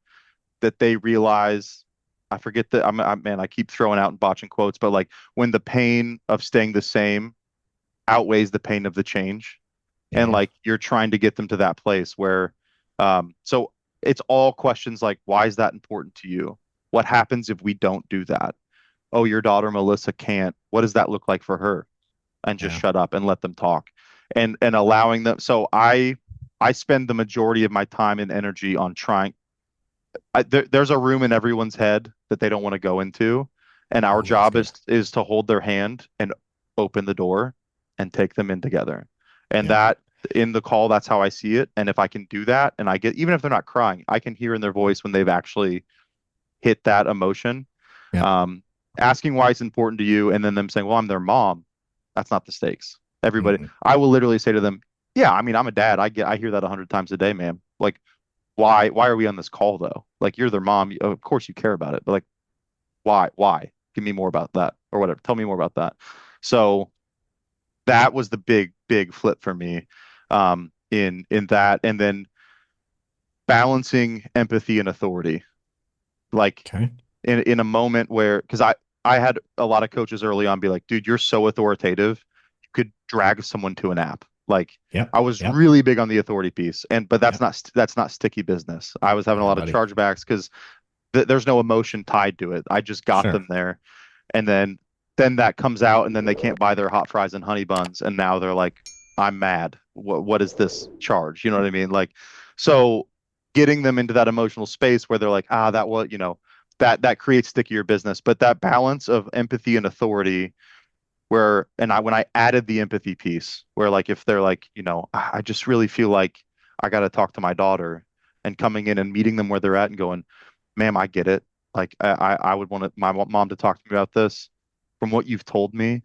that they realize, I forget that man, I keep throwing out and botching quotes, but like when the pain of staying the same outweighs the pain of the change. And Yeah. like you're trying to get them to that place where, so it's all questions like, why is that important to you? What happens if we don't do that? Oh, your daughter Melissa can't. What does that look like for her? And just Yeah. shut up and let them talk. And allowing them. So I spend the majority of my time and energy on trying. There's a room in everyone's head that they don't want to go into, and our Oh, that's job good. is to hold their hand and open the door and take them in together. And Yeah. that in the call, that's how I see it. And if I can do that, and I get, even if they're not crying, I can hear in their voice when they've actually hit that emotion. Yeah. Um, Asking why it's important to you, and then them saying, "Well, I'm their mom." That's not the stakes. Everybody, Mm-mm. I will literally say to them, "Yeah, I mean, I'm a dad. I hear that 100 times a day, ma'am. Like, why are we on this call though? Like you're their mom. Of course you care about it, but like why? Give me more about that or whatever. Tell me more about that. So that was the big flip for me in that, and then balancing empathy and authority. Like Okay. in a moment where, because I had a lot of coaches early on be like, dude, you're so authoritative, you could drag someone to an app. Like Yep. I was Yep. really big on the authority piece, but Yep. that's not sticky business. I was having a Yeah, lot of buddy. chargebacks because there's no emotion tied to it. I just got Sure. them there, and then that comes out, and then they can't buy their hot fries and honey buns, and now they're like, I'm mad. What is this charge? You know what I mean? Like, so getting them into that emotional space where they're like, that was, that creates stickier business. But that balance of empathy and authority, where, and when I added the empathy piece, where like if they're like, I just really feel like I got to talk to my daughter, and coming in and meeting them where they're at and going, ma'am, I get it. Like I would want my mom to talk to me about this. From what you've told me,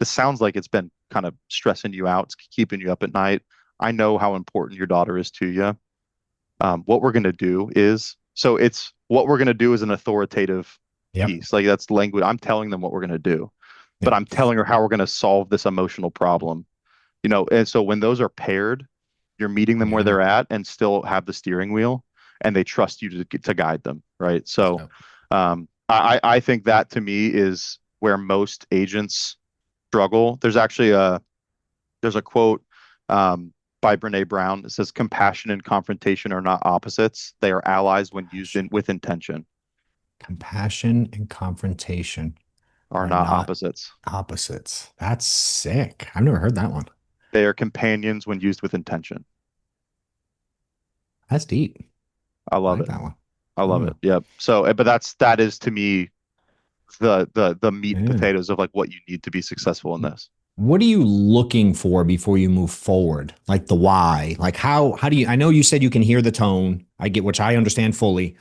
this sounds like it's been kind of stressing you out, it's keeping you up at night. I know how important your daughter is to you. What we're going to do is, so it's what we're going to do is an authoritative Yep. piece. Like that's language. I'm telling them what we're going to do, but Yep. I'm telling her how we're going to solve this emotional problem. And so when those are paired, you're meeting them where Yeah. they're at and still have the steering wheel, and they trust you to guide them, right? So, Yep. I think that to me is where most agents struggle. There's a quote by Brene Brown that says, "Compassion and confrontation are not opposites; they are allies when used with intention." Compassion and confrontation Are are not not opposites; opposites. That's sick. I've never heard that one. they are companions when used with intention. That's deep. I I love like it. that one. I love Oh, it. Yep. So, but that is to me the meat and potatoes of like what you need to be successful in this. What are you looking for before you move forward? Like the why? Like how do you, I know you said you can hear the tone. I get, which I understand fully,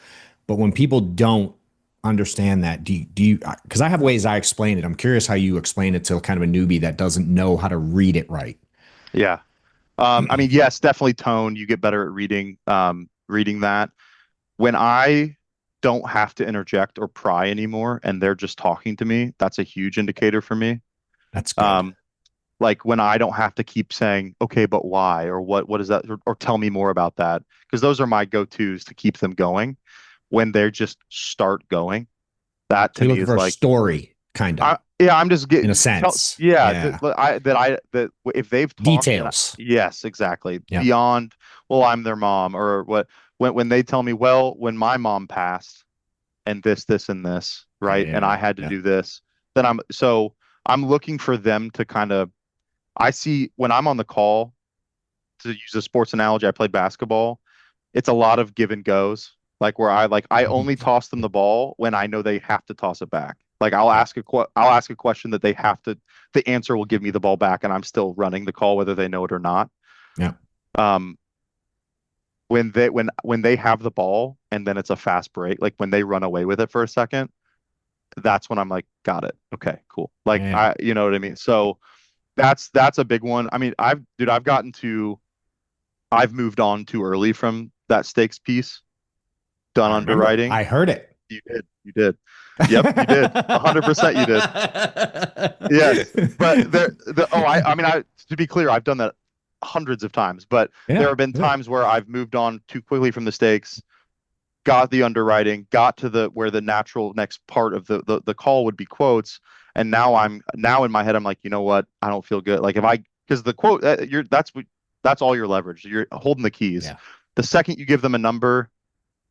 but when people don't understand that, do you, because I have ways I explain it. I'm curious how you explain it to kind of a newbie that doesn't know how to read it right. Yeah. I mean, yes, definitely tone. You get better at reading that. When I don't have to interject or pry anymore and they're just talking to me, that's a huge indicator for me. That's good. Like when I don't have to keep saying, okay, but why? Or what is that? Or tell me more about that. Because those are my go-tos to keep them going. When they just start going, that to me is for like a story, kind of. Yeah, I'm just getting in a sense. yeah. That if they've talked details. Yes, exactly. Yep. Beyond, well, I'm their mom, or what when they tell me, well, when my mom passed and this and this, right? And I had to do this, then I'm looking for them to kind of, I see when I'm on the call, to use a sports analogy, I played basketball. It's a lot of give and goes, like where I only toss them the ball when I know they have to toss it back. Like I'll ask a question that they have to, the answer will give me the ball back, and I'm still running the call whether they know it or not. Yeah. When they have the ball and then it's a fast break, like when they run away with it for a second, that's when I'm like, got it. Okay, cool. Like you know what I mean? So that's a big one. I mean, I've moved on too early from that stakes piece. Done underwriting. I heard it. You did. Yep, you did. 100% you did. Yes. But I mean, to be clear, I've done that hundreds of times, but there have been times where I've moved on too quickly from the stakes, got the underwriting, got to where the natural next part of the call would be quotes. And now in my head, I'm like, you know what? I don't feel good. Like because the quote, that's all your leverage. You're holding the keys. Yeah. The second you give them a number,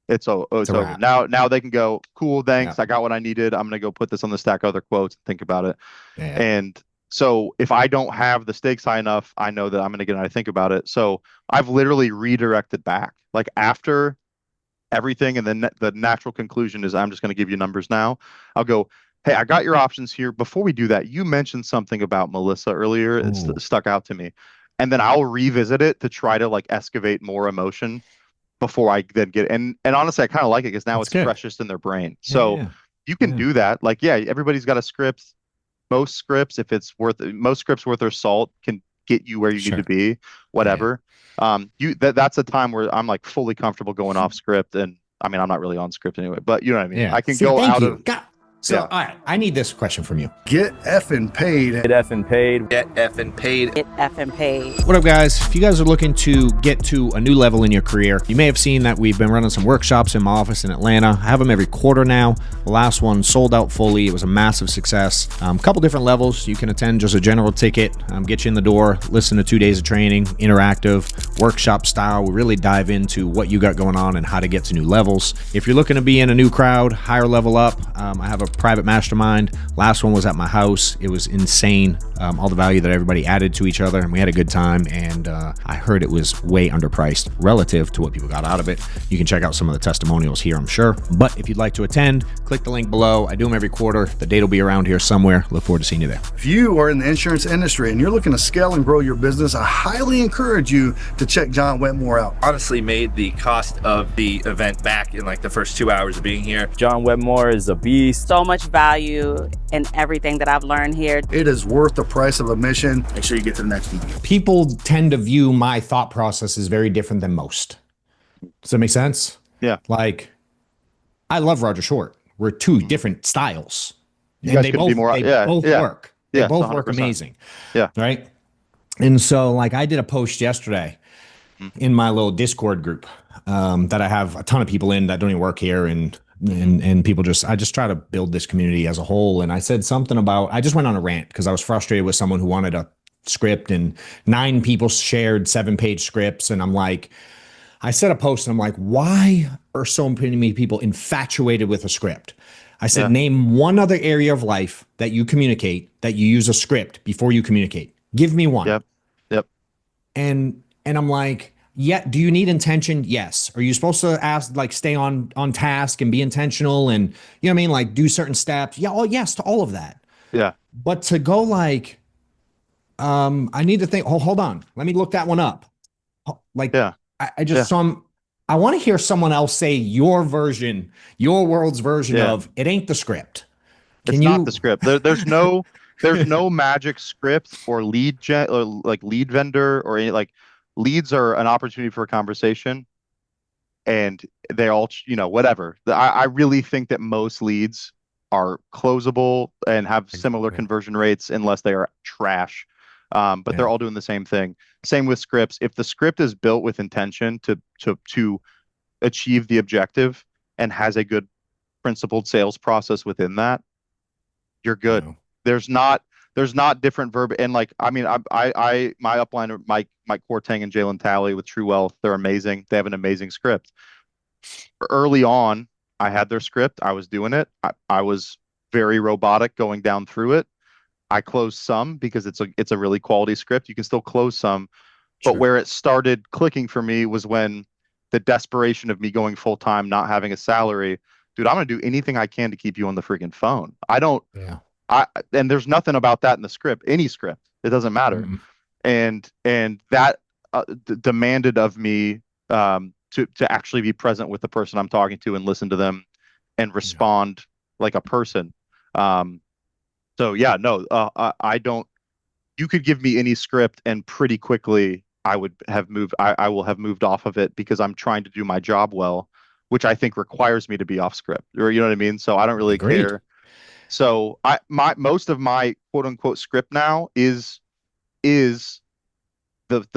it's over. Now they can go, cool, thanks. Yeah. I got what I needed. I'm going to go put this on the stack of other quotes and think about it. Yeah. And so if I don't have the stakes high enough, I know that I'm going to get out to think about it. So I've literally redirected back. Like after everything, and then the natural conclusion is I'm just going to give you numbers now. I'll go, hey, I got your options here. Before we do that, you mentioned something about Melissa earlier. It stuck out to me. And then I'll revisit it to try to like excavate more emotion before I then get and honestly, I kind of like it because now it's freshest in their brain. So you can do that. Like, everybody's got a script. Most scripts worth their salt can get you where you need to be, whatever. That's a time where I'm like fully comfortable going off script. And I mean, I'm not really on script anyway, but you know what I mean? I can go out of. So, all right, I need this question from you. Get effing paid. Get effing paid. Get effing paid. Get effing paid. What up, guys? If you guys are looking to get to a new level in your career, you may have seen that we've been running some workshops in my office in Atlanta. I have them every quarter now. The last one sold out fully. It was a massive success. A couple different levels. You can attend just a general ticket, get you in the door, listen to 2 days of training, interactive, workshop style. We really dive into what you got going on and how to get to new levels. If you're looking to be in a new crowd, higher level up, I have a private mastermind. Last one was at my house. It was insane. All the value that everybody added to each other, and we had a good time. And I heard it was way underpriced relative to what people got out of it. You can check out some of the testimonials here, I'm sure. But if you'd like to attend, click the link below. I do them every quarter. The date will be around here somewhere. Look forward to seeing you there. If you are in the insurance industry and you're looking to scale and grow your business, I highly encourage you to check John Wetmore out. Honestly, made the cost of the event back in like the first 2 hours of being here. John Wetmore is a beast. So much value in everything that I've learned here. It is worth the price of admission. Make sure you get to the next one. People tend to view my thought process as very different than most. Does that make sense? Yeah. Like, I love Roger Short. We're two different styles. You guys could be more, both work. They both 100%. Work amazing. Yeah. Right? And so, like, I did a post yesterday in my little Discord group that I have a ton of people in that don't even work here, and people I just try to build this community as a whole. And I said something about, I just went on a rant because I was frustrated with someone who wanted a script, and 9 people shared 7-page scripts. And I'm like, I said a post and I'm like, why are so many people infatuated with a script? I said, name one other area of life that you communicate that you use a script before you communicate. Give me one. Yep. And I'm like, Yeah. Do you need intention? Yes. Are you supposed to ask, like, stay on task and be intentional and, you know what I mean? Like, do certain steps? Yeah. Oh, yes to all of that. Yeah. But to go like, I need to think, oh, hold on. Let me look that one up. Like, Yeah. I just, Yeah. I want to hear someone else say your version, your world's version Yeah. of it ain't the script. It's Can not the you? script. There's no magic script or lead gen or like lead vendor or any like leads are an opportunity for a conversation and they all, whatever. I really think that most leads are closable and have similar Exactly. conversion rates unless they are trash. But they're Yeah. all doing the same thing. Same with scripts. If the script is built with intention to achieve the objective and has a good principled sales process within that, you're good. No. There's not there's not different verb and like I mean my upliner Mike Cortang and Jalen Talley with True Wealth, they're amazing. They have an amazing script. Early on, I had their script. I was doing it. I was very robotic going down through it. I closed some because it's a really quality script. You can still close some, but Sure. where it started clicking for me was when the desperation of me going full time, not having a salary. Dude, I'm gonna do anything I can to keep you on the freaking phone. I don't Yeah. I and there's nothing about that in the script, any script. It doesn't matter. Mm-mm. And that demanded of me to actually be present with the person I'm talking to and listen to them and Yeah. respond like a person. Um, so yeah, no, I don't. You could give me any script and pretty quickly I would have moved. I will have moved off of it because I'm trying to do my job well, which I think requires me to be off script. Or you know what I mean? So I don't really Agreed. care. So my most of my quote unquote script now is the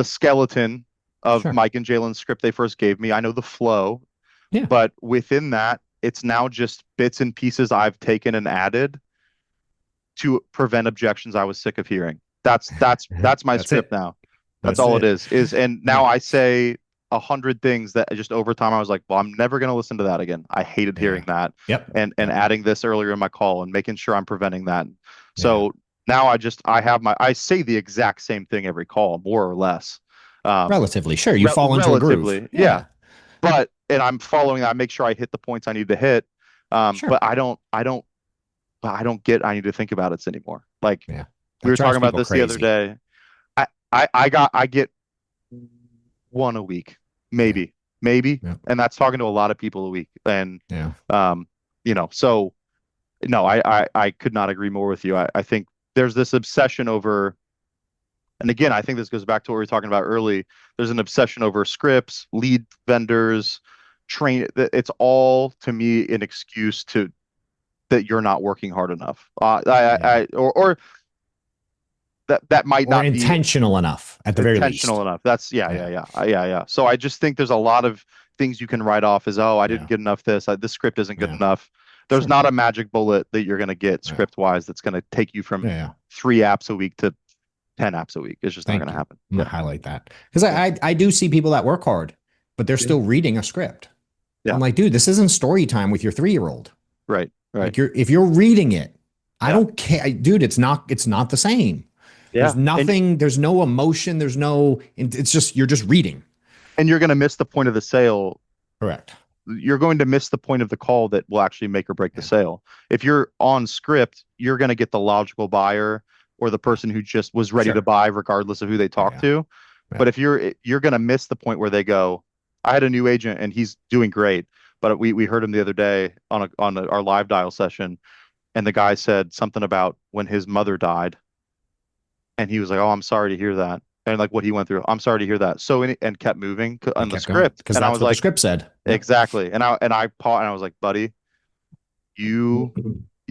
skeleton of Sure. Mike and Jalen's script they first gave me. I know the flow, Yeah. but within that, it's now just bits and pieces I've taken and added to prevent objections I was sick of hearing. That's my That's script it. now. That's That's all it it. is. And Yeah. now I say 100 things that just over time I was like, well, I'm never going to listen to that again. I hated hearing Yeah. that. Yep. And Yep. adding this earlier in my call and making sure I'm preventing that. Yeah. So now I say the exact same thing every call, more or less. Um, Relatively. Sure. You fall into a groove. relatively, yeah. Yeah. And I'm following that. I make sure I hit the points I need to hit. Sure. But I need to think about it anymore. Like Yeah. we That were talking drives about people this the other crazy. day. I get one a week, Yeah. maybe, Yeah. and that's talking to a lot of people a week. And Yeah. so no, I could not agree more with you. I think there's this obsession over, and again, I think this goes back to what we were talking about early. There's an obsession over scripts, lead vendors, train. It's all to me an excuse to that you're not working hard enough. Yeah. Or that might Or not be intentional enough at the very intentional least. enough. That's Yeah. yeah. So I just think there's a lot of things you can write off as, oh, I didn't Yeah. get enough this. This script isn't good Yeah. enough. There's Sure. not a magic bullet that you're going to get Yeah. script wise that's going to take you from Yeah. 3 apps a week to 10 apps a week. It's just not Thank going to you. happen. I'm gonna Yeah. highlight that because Yeah. I do see people that work hard, but they're Yeah. still reading a script. Yeah. I'm like, dude, this isn't story time with your 3-year-old. Right. Like if you're reading it, I Yeah. don't care, dude. It's not the same. Yeah. There's nothing. There's no emotion. There's no. It's just you're just reading. And you're going to miss the point of the sale. Correct. You're going to miss the point of the call that will actually make or break the Yeah. sale. If you're on script, you're going to get the logical buyer or the person who just was ready Sure. to buy regardless of who they talk Yeah. to. Yeah. But if you're going to miss the point where they go, I had a new agent and he's doing great, but we heard him the other day on our live dial session, and the guy said something about when his mother died, and he was like, "Oh, I'm sorry to hear that," and like what he went through. I'm sorry to hear that. So and kept moving on the Kept going script, because and I that's was what the like, script said. Yep. exactly. And I paused and I was like, buddy, you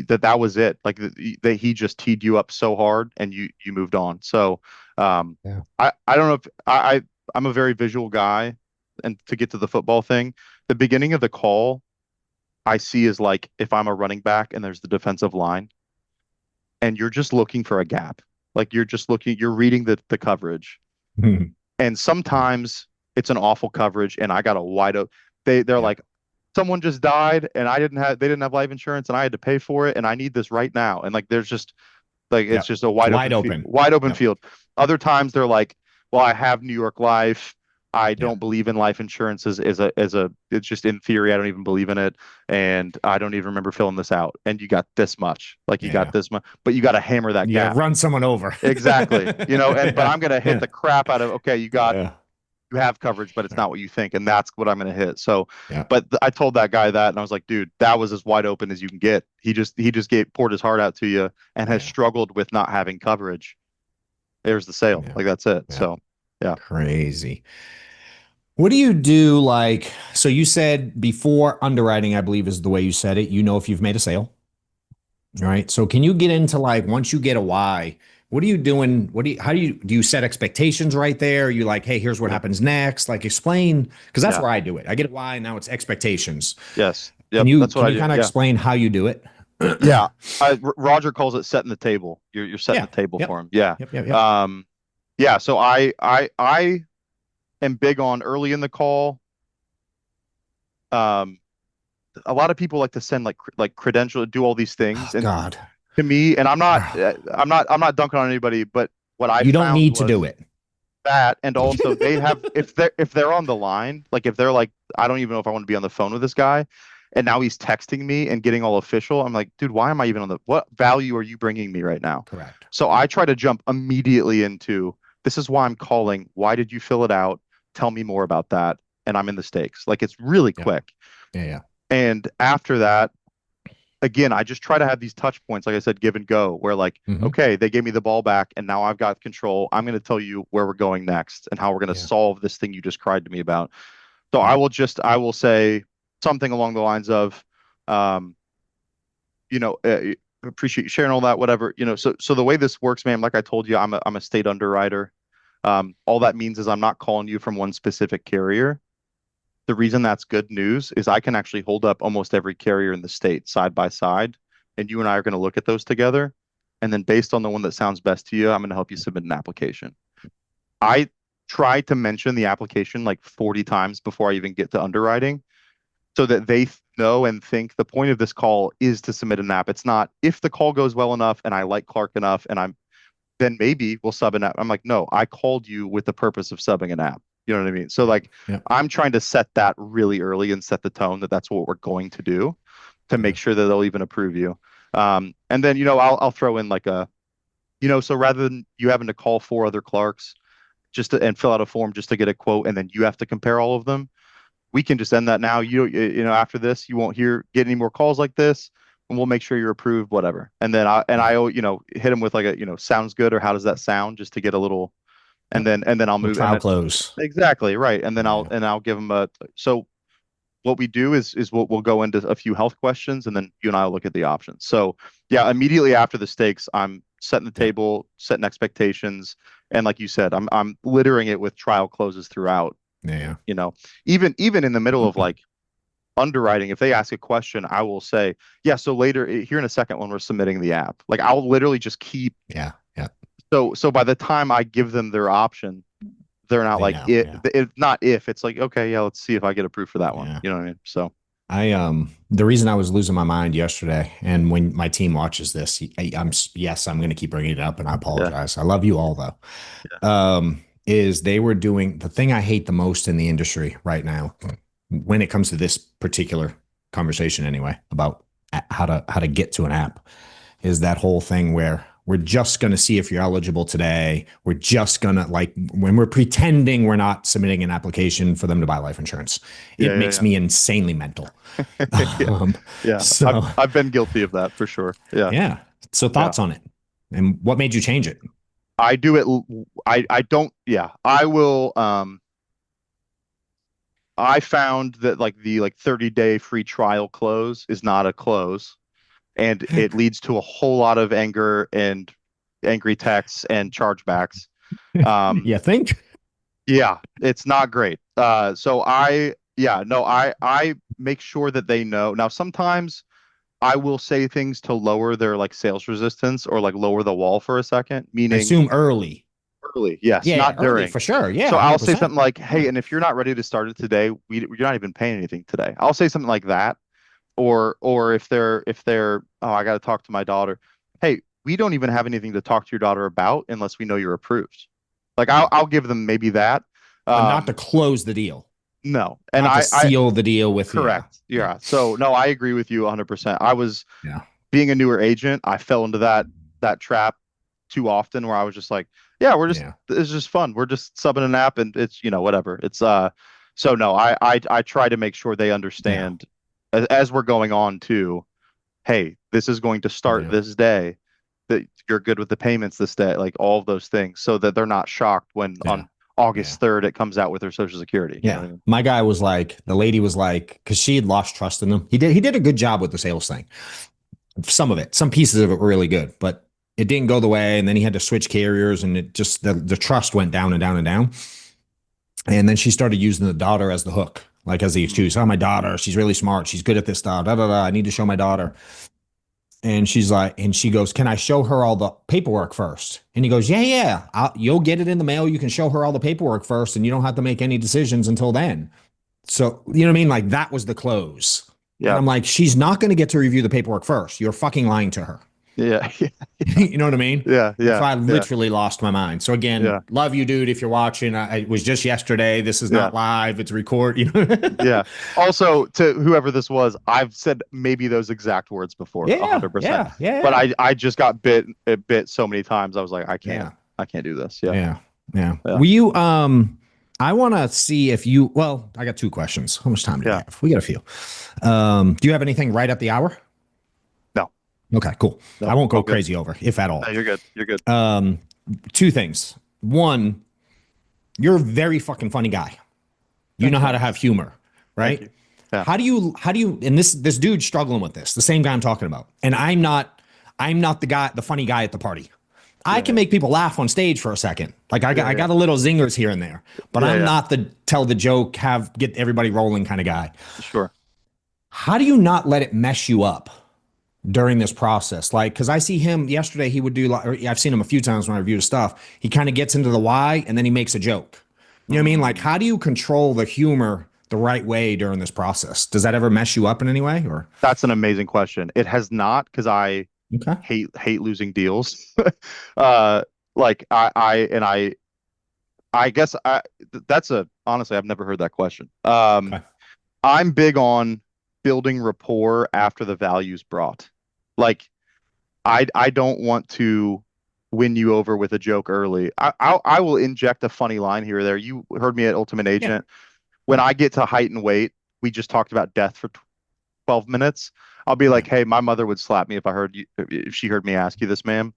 that was it. Like that he just teed you up so hard and you moved on. So Yeah. I don't know if I'm a very visual guy, and to get to the football thing, the beginning of the call I see is like if I'm a running back and there's the defensive line and you're just looking for a gap. Like you're reading the coverage. And sometimes it's an awful coverage and I got a wide open. They're Yeah. like, someone just died and they didn't have life insurance and I had to pay for it and I need this right now. And like there's just like Yep. it's just a wide Wide open open. wide open Yep. field. Other times they're like, well, I have New York Life I Yeah. don't believe in life insurance as a it's just in theory. I don't even believe in it, and I don't even remember filling this out. And you got this much, like you got Yeah. this much, but you got to hammer that Yeah. gap. Run someone over. Exactly. But Yeah. I'm gonna hit Yeah. the crap out of, okay, Yeah. you have coverage, but it's not what you think, and that's what I'm gonna hit. So, Yeah. but I told that guy that, and I was like, dude, that was as wide open as you can get. He just poured his heart out to you and has Yeah. struggled with not having coverage. There's the sale. Yeah. Like that's it. Yeah. So, yeah. Crazy. What do you do? Like, so you said before underwriting, I believe is the way you said it, if you've made a sale. All right. So can you get into like, once you get a why, what are you doing? Do you set expectations right there? Are you like, hey, here's what Yeah. happens next? Like explain, because that's Yeah. where I do it. I get a why, now it's expectations. Yes. Can Yep. you, That's what can I you do. kind of Yeah. explain how you do it? Yeah. Roger calls it setting the table. You're setting Yeah. the table Yep. for him. Yeah. Yep. Yep. Yep. Yeah. So I am big on early in the call. Um, a lot of people like to send like credential, do all these Oh, things, and God. to me, and I'm not dunking on anybody, but what I You don't found need to was do it. that, and also they have, if they're on the line, like if they're like, I don't even know if I want to be on the phone with this guy, and now he's texting me and getting all official. I'm like, dude, why am I even what value are you bringing me right now? Correct. So I try to jump immediately into, this is why I'm calling. Why did you fill it out? Tell me more about that. And I'm in the stakes. Like it's really Yeah. quick. Yeah. Yeah. And after that, again, I just try to have these touch points, like I said, give and go, where like, Mhm. okay, they gave me the ball back and now I've got control. I'm going to tell you where we're going next and how we're going to Yeah. solve this thing you just cried to me about. So Yeah. I will say something along the lines of, um, appreciate you sharing all that, whatever, so the way this works, man, like I told you, I'm a state underwriter. All that means is I'm not calling you from one specific carrier. The reason that's good news is I can actually hold up almost every carrier in the state side by side, and you and I are going to look at those together. And then based on the one that sounds best to you, I'm going to help you submit an application. I try to mention the application like 40 times before I even get to underwriting so that they know and think the point of this call is to submit an app. It's not if the call goes well enough and I like Clark enough and then maybe we'll sub an app. I'm like, no, I called you with the purpose of subbing an app. You know what I mean? So like, Yeah. I'm trying to set that really early and set the tone that that's what we're going to do to make sure that they'll even approve you. And then, I'll throw in like so rather than you having to call 4 other Clarks and fill out a form just to get a quote, and then you have to compare all of them, we can just end that now. After this, you won't get any more calls like this, and we'll make sure you're approved, whatever. And then I hit them with like a, sounds good, or how does that sound, just to get a little, and then I'll move Trial close. exactly right. And then Yeah. I'll give them so what we do is we'll go into a few health questions, and then you and I will look at the options. So yeah, immediately after the stakes, I'm setting the table, setting expectations, and like you said, I'm littering it with trial closes throughout. Yeah. Even in the middle of like underwriting, if they ask a question, I will say, yeah, so later here in a second when we're submitting the app, like I'll literally just keep. Yeah. Yeah. So by the time I give them their option, they're not They like know, it, yeah. it's not if it's like, okay, yeah, let's see if I get approved for that one. Yeah. You know what I mean? So The reason I was losing my mind yesterday, and when my team watches this, I'm going to keep bringing it up, and I apologize. I love you all though. Is they were doing the thing I hate the most in the industry right now when it comes to this particular conversation anyway, about how to get to an app, is that whole thing where we're just going to see if you're eligible today. We're just going to, like, when we're pretending we're not submitting an application for them to buy life insurance, it makes me insanely mental. Yeah. So I've been guilty of that for sure. Yeah. yeah. So thoughts on it, and what made you change it? I do it. I don't. Yeah. I will. I found that like the 30-day free trial close is not a close, and it leads to a whole lot of anger and angry texts and chargebacks. You think? Yeah, it's not great. I make sure that they know. Now, sometimes I will say things to lower their like sales resistance or like lower the wall for a second, I meaning assume early. early. Yes, Yeah, not early, during. for sure. Yeah, So I'll say 100%. something like, "Hey, and if you're not ready to start it today, you're not even paying anything today." I'll say something like that. Or if they're, oh, I got to talk to my daughter. Hey, we don't even have anything to talk to your daughter about unless we know you're approved. Like I'll give them maybe that. But not to close the deal. No. And Not to seal the deal with correct. Yeah. So no, I agree with you 100%. I was being a newer agent, I fell into that trap too often where I was just like, yeah, it's just fun. We're just subbing an app and it's, whatever. It's so no, I try to make sure they understand as we're going on too, hey, this is going to start this day, that you're good with the payments this day, like all of those things, so that they're not shocked when on August 3rd it comes out with their social security. Yeah. You know what I mean? My guy was like, the lady was like, because she had lost trust in him. He did a good job with the sales thing. Some of it, some pieces of it were really good, but it didn't go the way. And then he had to switch carriers, and it just the trust went down and down and down. And then she started using the daughter as the hook, like as the excuse. Oh, my daughter, she's really smart. She's good at this stuff. Da, da, da. I need to show my daughter. And she's like, and she goes, can I show her all the paperwork first? And he goes, yeah. You'll get it in the mail. You can show her all the paperwork first, and you don't have to make any decisions until then. So, you know what I mean? Like, that was the close. Yeah. And I'm like, she's not going to get to review the paperwork first. You're fucking lying to her. Yeah. You know what I mean? Yeah. So I literally lost my mind. So again, love you, dude. If you're watching, it was just yesterday. This is not live. It's record. Yeah. Also, to whoever this was, I've said maybe those exact words before. 100%. Yeah. But I just got bit so many times. I was like, I can't do this. Yeah. Will you, I want to see if you, well, I got two questions. How much time do we have? We got a few. Do you have anything right at the hour? No. Okay, cool. No, I won't go crazy over, if at all. No, you're good. You're good. Two things. One, you're a very fucking funny guy. You know how to have humor, right? Yeah. How do you, and this dude's struggling with this, the same guy I'm talking about. And I'm not the funny guy at the party. I can make people laugh on stage for a second. Like I got a little zingers here and there, but I'm not the tell the joke, get everybody rolling kind of guy. Sure. How do you not let it mess you up during this process? Like, cause I see him yesterday, he would do like, I've seen him a few times when I review his stuff. He kind of gets into the why and then he makes a joke. You know what I mean? Like, how do you control the humor the right way during this process? Does that ever mess you up in any way, or? That's an amazing question. It has not, cause I hate losing deals. Like I guess that's honestly, I've never heard that question. I'm big on building rapport after the value's brought. Like I don't want to win you over with a joke early. I will inject a funny line here or there. You heard me at Ultimate Agent. When I get to height and weight, we just talked about death for 12 minutes. I'll be like, hey, my mother would slap me if she heard me ask you this, ma'am.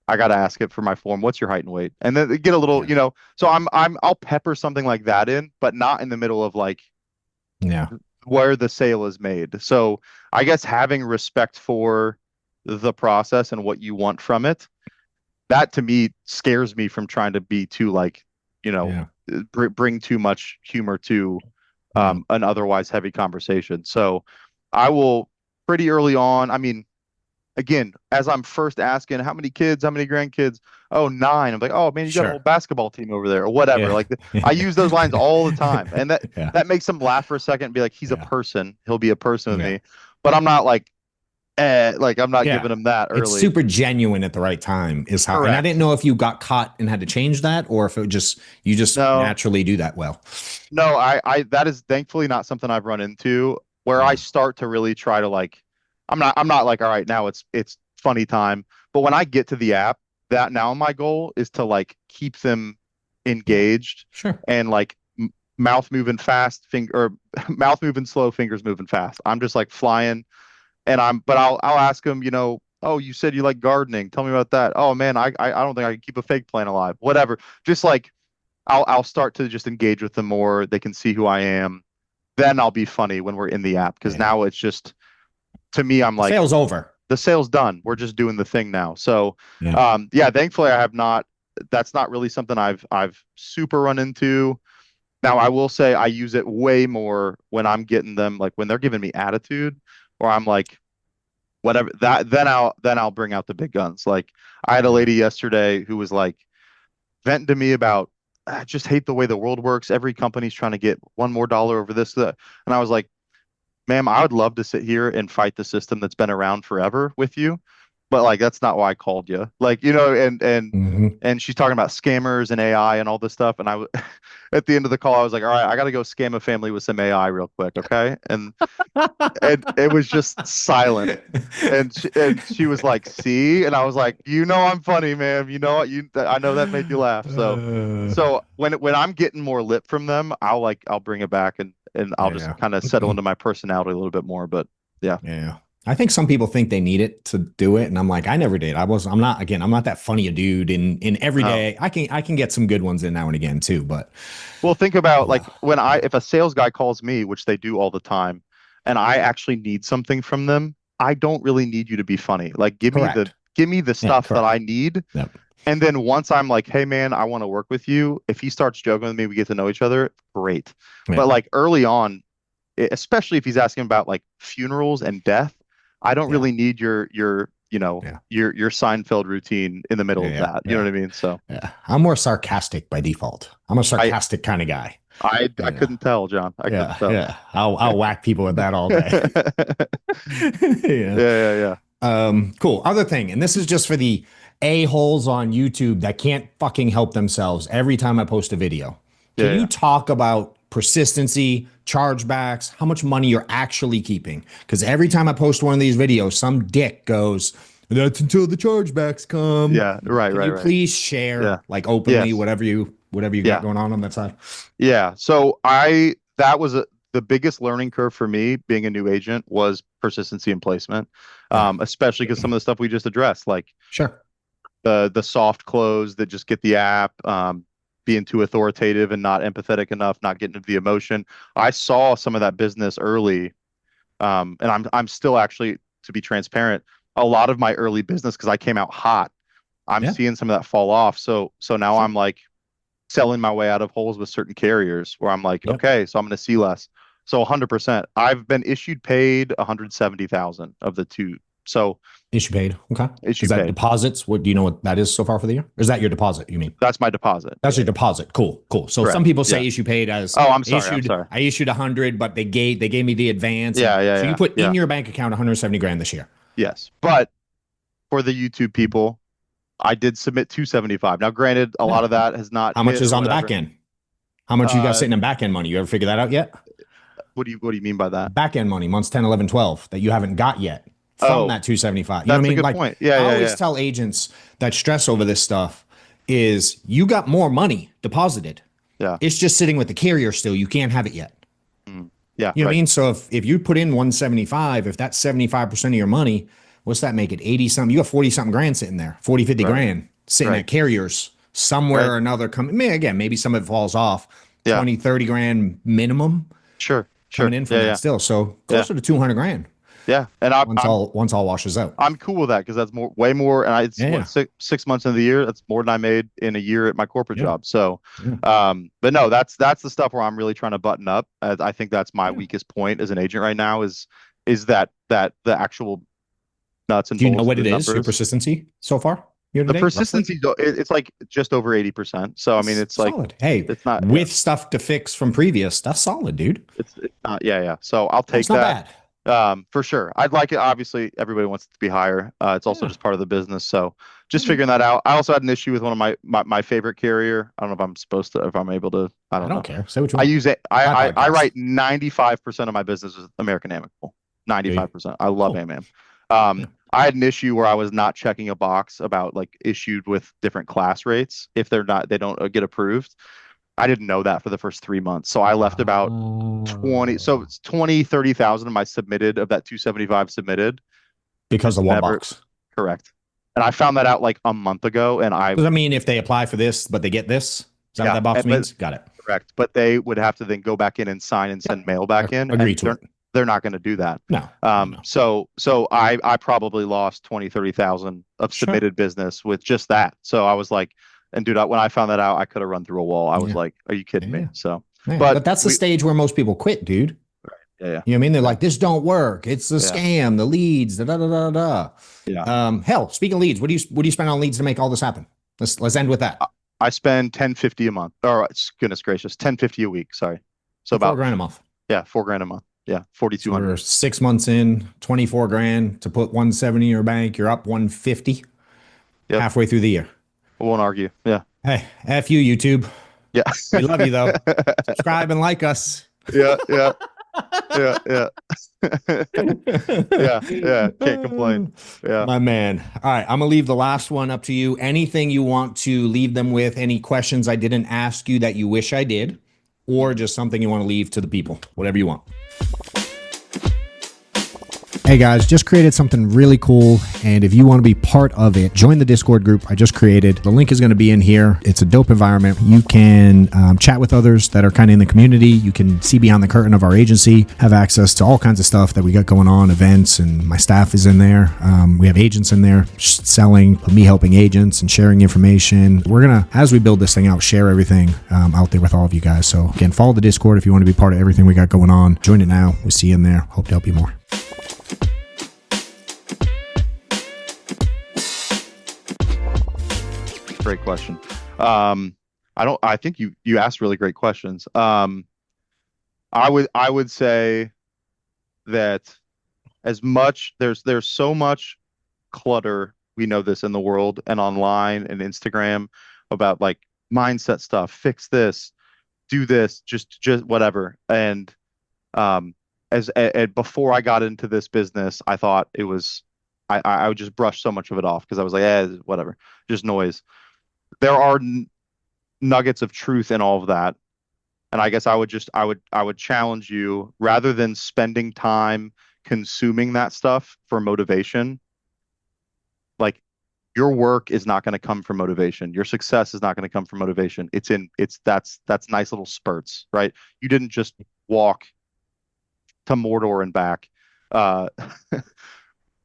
I got to ask it for my form. What's your height and weight? And then get a little, so I'll pepper something like that in, but not in the middle of like, where the sale is made. So I guess having respect for the process and what you want from it, that to me scares me from trying to be too like, bring too much humor to an otherwise heavy conversation. So I will pretty early on. I mean, again, as I'm first asking, how many kids, how many grandkids? Oh, 9. I'm like, oh man, you got a whole basketball team over there or whatever. Like I use those lines all the time. And that makes them laugh for a second and be like, he's a person. He'll be a person with me. But I'm not like, I'm not giving him that early. It's super genuine at the right time is how. Correct. And I didn't know if you got caught and had to change that, or if you just naturally do that well. No, I that is thankfully not something I've run into where I start to really try to like, I'm not like, all right, now it's funny time. But when I get to the app, that now my goal is to like keep them engaged and like mouth moving fast, mouth moving slow, fingers moving fast. I'm just like flying. But I'll ask them, oh, you said you like gardening. Tell me about that. Oh man, I don't think I can keep a fake plant alive. Whatever. Just like I'll start to just engage with them more. They can see who I am. Then I'll be funny when we're in the app, because now it's just, to me, I'm like, sale's over. The sale's done. We're just doing the thing now. So thankfully I have not. That's not really something I've super run into. Now I will say I use it way more when I'm getting them, like when they're giving me attitude. Or I'm like, whatever, then I'll bring out the big guns. Like I had a lady yesterday who was like venting to me about, I just hate the way the world works. Every company's trying to get $1 more over this, that. And I was like, ma'am, I would love to sit here and fight the system that's been around forever with you. but like that's not why I called you. Like, Mhm. and she's talking about scammers and AI and all this stuff. And at the end of the call, I was like, all right, I got to go scam a family with some AI real quick, okay? And it was just silent. And she was like, "See," and I was like, I'm funny, man. You know what? I know that made you laugh. So Uh, so when I'm getting more lip from them, I'll bring it back and I'll just yeah. kind of settle into my personality a little bit more. But yeah. Yeah. I think some people think they need it to do it. And I'm like, I never did. I'm not that funny a dude in every Oh. day. I can get some good ones in now and again too, but Well, think about uh, like if a sales guy calls me, which they do all the time, and I actually need something from them, I don't really need you to be funny. Like correct. give me the Yeah, stuff that correct. I need. Yep. And then once I'm like, hey man, I want to work with you, if he starts joking with me, we get to know each other, great. Yeah. But like early on, especially if he's asking about like funerals and death, I don't Yeah. really need Yeah. your Seinfeld routine in the middle Yeah. of Yeah. that. You know Yeah. what I mean? So Yeah. I'm more sarcastic by default. I'm a I sarcastic kind of guy. I Yeah. couldn't tell, John. I couldn't Yeah. tell. Yeah. I'll whack people with that all day. Yeah, Yeah. yeah, yeah. Cool. Other thing, and this is just for the a-holes on YouTube that can't fucking help themselves every time I post a video. Can Yeah, you yeah. talk about persistency, chargebacks, how much money you're actually keeping? Because every time I post one of these videos, some dick goes, "That's until the chargebacks come." Yeah, right, Can right, you right. please share, Yeah. like openly, Yes. whatever you got Yeah. going on that side? Yeah. So that was the biggest learning curve for me being a new agent was persistency and placement. Yeah, Especially because some of the stuff we just addressed, like sure. the soft close that just get the app, being too authoritative and not empathetic enough, not getting into the emotion. I saw some of that business early, and I'm still actually, to be transparent, a lot of my early business because I came out hot. I'm Yeah, seeing some of that fall off. So now sure. I'm like selling my way out of holes with certain carriers where I'm like, Yep. okay, so I'm going to see less. So 100%. I've been issued paid 170,000 of the two. So Issue paid. Okay. Is issue that paid. deposits? What do you know what that is so far for the year? Or is that your deposit, you mean? That's my deposit. That's Yeah, your yeah. deposit. Cool, cool. So some Correct. people Yeah. say issue paid as Oh, I'm sorry. I'm issued. sorry. I issued 100, but they gave me the advance, and Yeah, yeah, so you yeah, put yeah. in your bank account 170 grand this year. Yes. But for the YouTube people, I did submit 275. Now, granted, a Yeah. lot of that has not How much hit is or on the whatever. back end? How much you got Uh, sitting in back end money? You ever figure that out yet? what do you mean by that? Back end money, months 10, 11, 12 that you haven't got yet from Oh, that 275. You know what that's I a mean? good Like point. Yeah, I yeah, always yeah. tell agents that stress over this stuff is you got more money deposited. Yeah. It's just sitting with the carrier still. You can't have it yet. Mm. Yeah, You know what I right. mean? So if you put in 175, if that's 75% of your money, what's that make it? 80 something. You got 40 something grand sitting there, 40, 50 Right. grand sitting Right. at carriers somewhere Right. or another coming. Again, maybe some of it falls off. Yeah. 20, 30 grand minimum Sure. coming Sure. in from Yeah, that yeah. still. So Yeah. closer to 200 grand Yeah. And I'm once I'm all washes out. I'm cool with that because that's way more. And it's Yeah. what, Yeah. 6 months into the year. That's more than I made in a year at my corporate Yeah. job. So, Yeah. but no, that's the stuff where I'm really trying to button up. I think that's my Yeah. weakest point as an agent right now is that the actual nuts and Do you know bolts what of it the is, your numbers. persistency so far? Year to The date, roughly? persistency, it's like just over 80%. So I mean, That's it's like solid. Hey, it's not. Yeah, with stuff to fix from previous, that's solid, dude. it's not. Yeah, yeah. So I'll take That's not that. bad. For sure. I'd like it. Obviously, everybody wants it to be higher. It's also Yeah. just part of the business. So just Mhm. figuring that out. I also had an issue with one of my favorite carrier. I don't know if I'm supposed to, if I'm able to. I I don't don't know. care. Say what you I want. use it. My I podcast. write 95% of my business with American Amicable. 95%. I love Cool. AMAM. Yeah. I had an issue where I was not checking a box about like issued with different class rates if they don't get approved. I didn't know that for the first 3 months. So I left about 20, so it's 20, 30,000 of my submitted of that 275 submitted. Because of one Never box. correct. And I found that out like a month ago and Does that mean if they apply for this, but they get this? Is that yeah, what that box but means? Got it. correct. But they would have to then go back in and sign and send mail back in. Agree And to it. they're not going to do that. No. So I probably lost 20, 30,000 of Sure. submitted business with just that. So I was like, and dude, when I found that out, I could have run through a wall. I was Yeah. like, are you kidding Yeah. me? So, Yeah, but but that's the stage where most people quit, dude. yeah, yeah, You know what I mean? They're like, this don't work. It's a Yeah. scam. The leads, da da da da da. yeah. Hell, speaking of leads, what do you spend on leads to make all this happen? Let's end with that. I spend 1050 a month. Or goodness gracious, 1050 a week. Sorry. So 4 about grand a month. yeah, $4,000 a month. Yeah, So 4,200. we're 6 months in, 24 grand to put 170 in your bank. You're up 150 Yep. halfway through the year. I won't argue. Yeah. Hey, F you, YouTube. Yeah. We love you though. Subscribe and like us. Yeah. Yeah. Yeah. Yeah. Yeah. Yeah. Can't complain. Yeah. My man. All right. I'm going to leave the last one up to you. Anything you want to leave them with? Any questions I didn't ask you that you wish I did? Or just something you want to leave to the people? Whatever you want. Hey guys, just created something really cool. And if you want to be part of it, join the Discord group I just created. The link is going to be in here. It's a dope environment. You can chat with others that are kind of in the community. You can see behind the curtain of our agency, have access to all kinds of stuff that we got going on, events, and my staff is in there. We have agents in there selling, me helping agents and sharing information. We're going to, as we build this thing out, share everything out there with all of you guys. So again, follow the Discord if you want to be part of everything we got going on. Join it now. We'll see you in there. Hope to help you more. Great question. I think you asked really great questions. I would say that as much there's so much clutter, we know this in the world and online and Instagram about like mindset stuff, fix this, do this, just whatever. And before I got into this business, I thought it was I would just brush so much of it off because I was like, whatever, just noise. There are nuggets of truth in all of that. And I guess I would challenge you, rather than spending time consuming that stuff for motivation, like your work is not going to come from motivation. Your success is not going to come from motivation. That's nice little spurts, right? You didn't just walk to Mordor and back.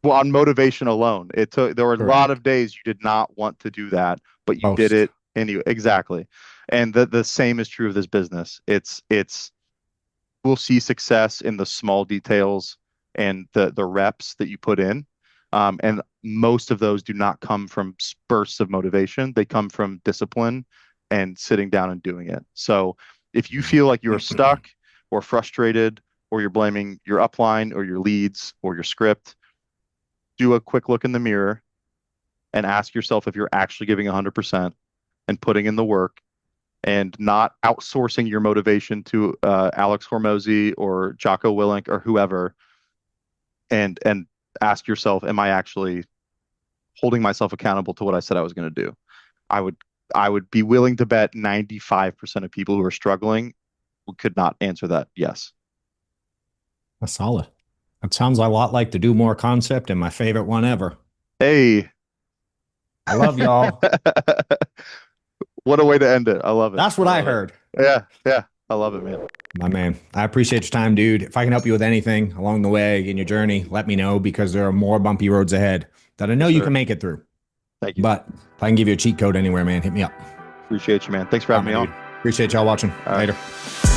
Well, on motivation alone, there were a lot of days you did not want to do that, but you did it anyway. Exactly. And the same is true of this business. We'll see success in the small details and the reps that you put in. And most of those do not come from bursts of motivation. They come from discipline and sitting down and doing it. So if you feel like you're stuck or frustrated, or you're blaming your upline or your leads or your script, do a quick look in the mirror and ask yourself if you're actually giving 100% and putting in the work and not outsourcing your motivation to Alex Hormozy or Jocko Willink or whoever, and ask yourself, am I actually holding myself accountable to what I said I was going to do? I would be willing to bet 95% of people who are struggling could not answer that yes. That's solid. That sounds a lot like the Do More concept and my favorite one ever. Hey. I love y'all. What a way to end it. I love it. That's what I heard. Yeah. Yeah. I love it, man. My man, I appreciate your time, dude. If I can help you with anything along the way in your journey, let me know, because there are more bumpy roads ahead that I know you can make it through. Thank you. But if I can give you a cheat code anywhere, man, hit me up. Appreciate you, man. Thanks for having me on. Appreciate y'all watching. All right. Later.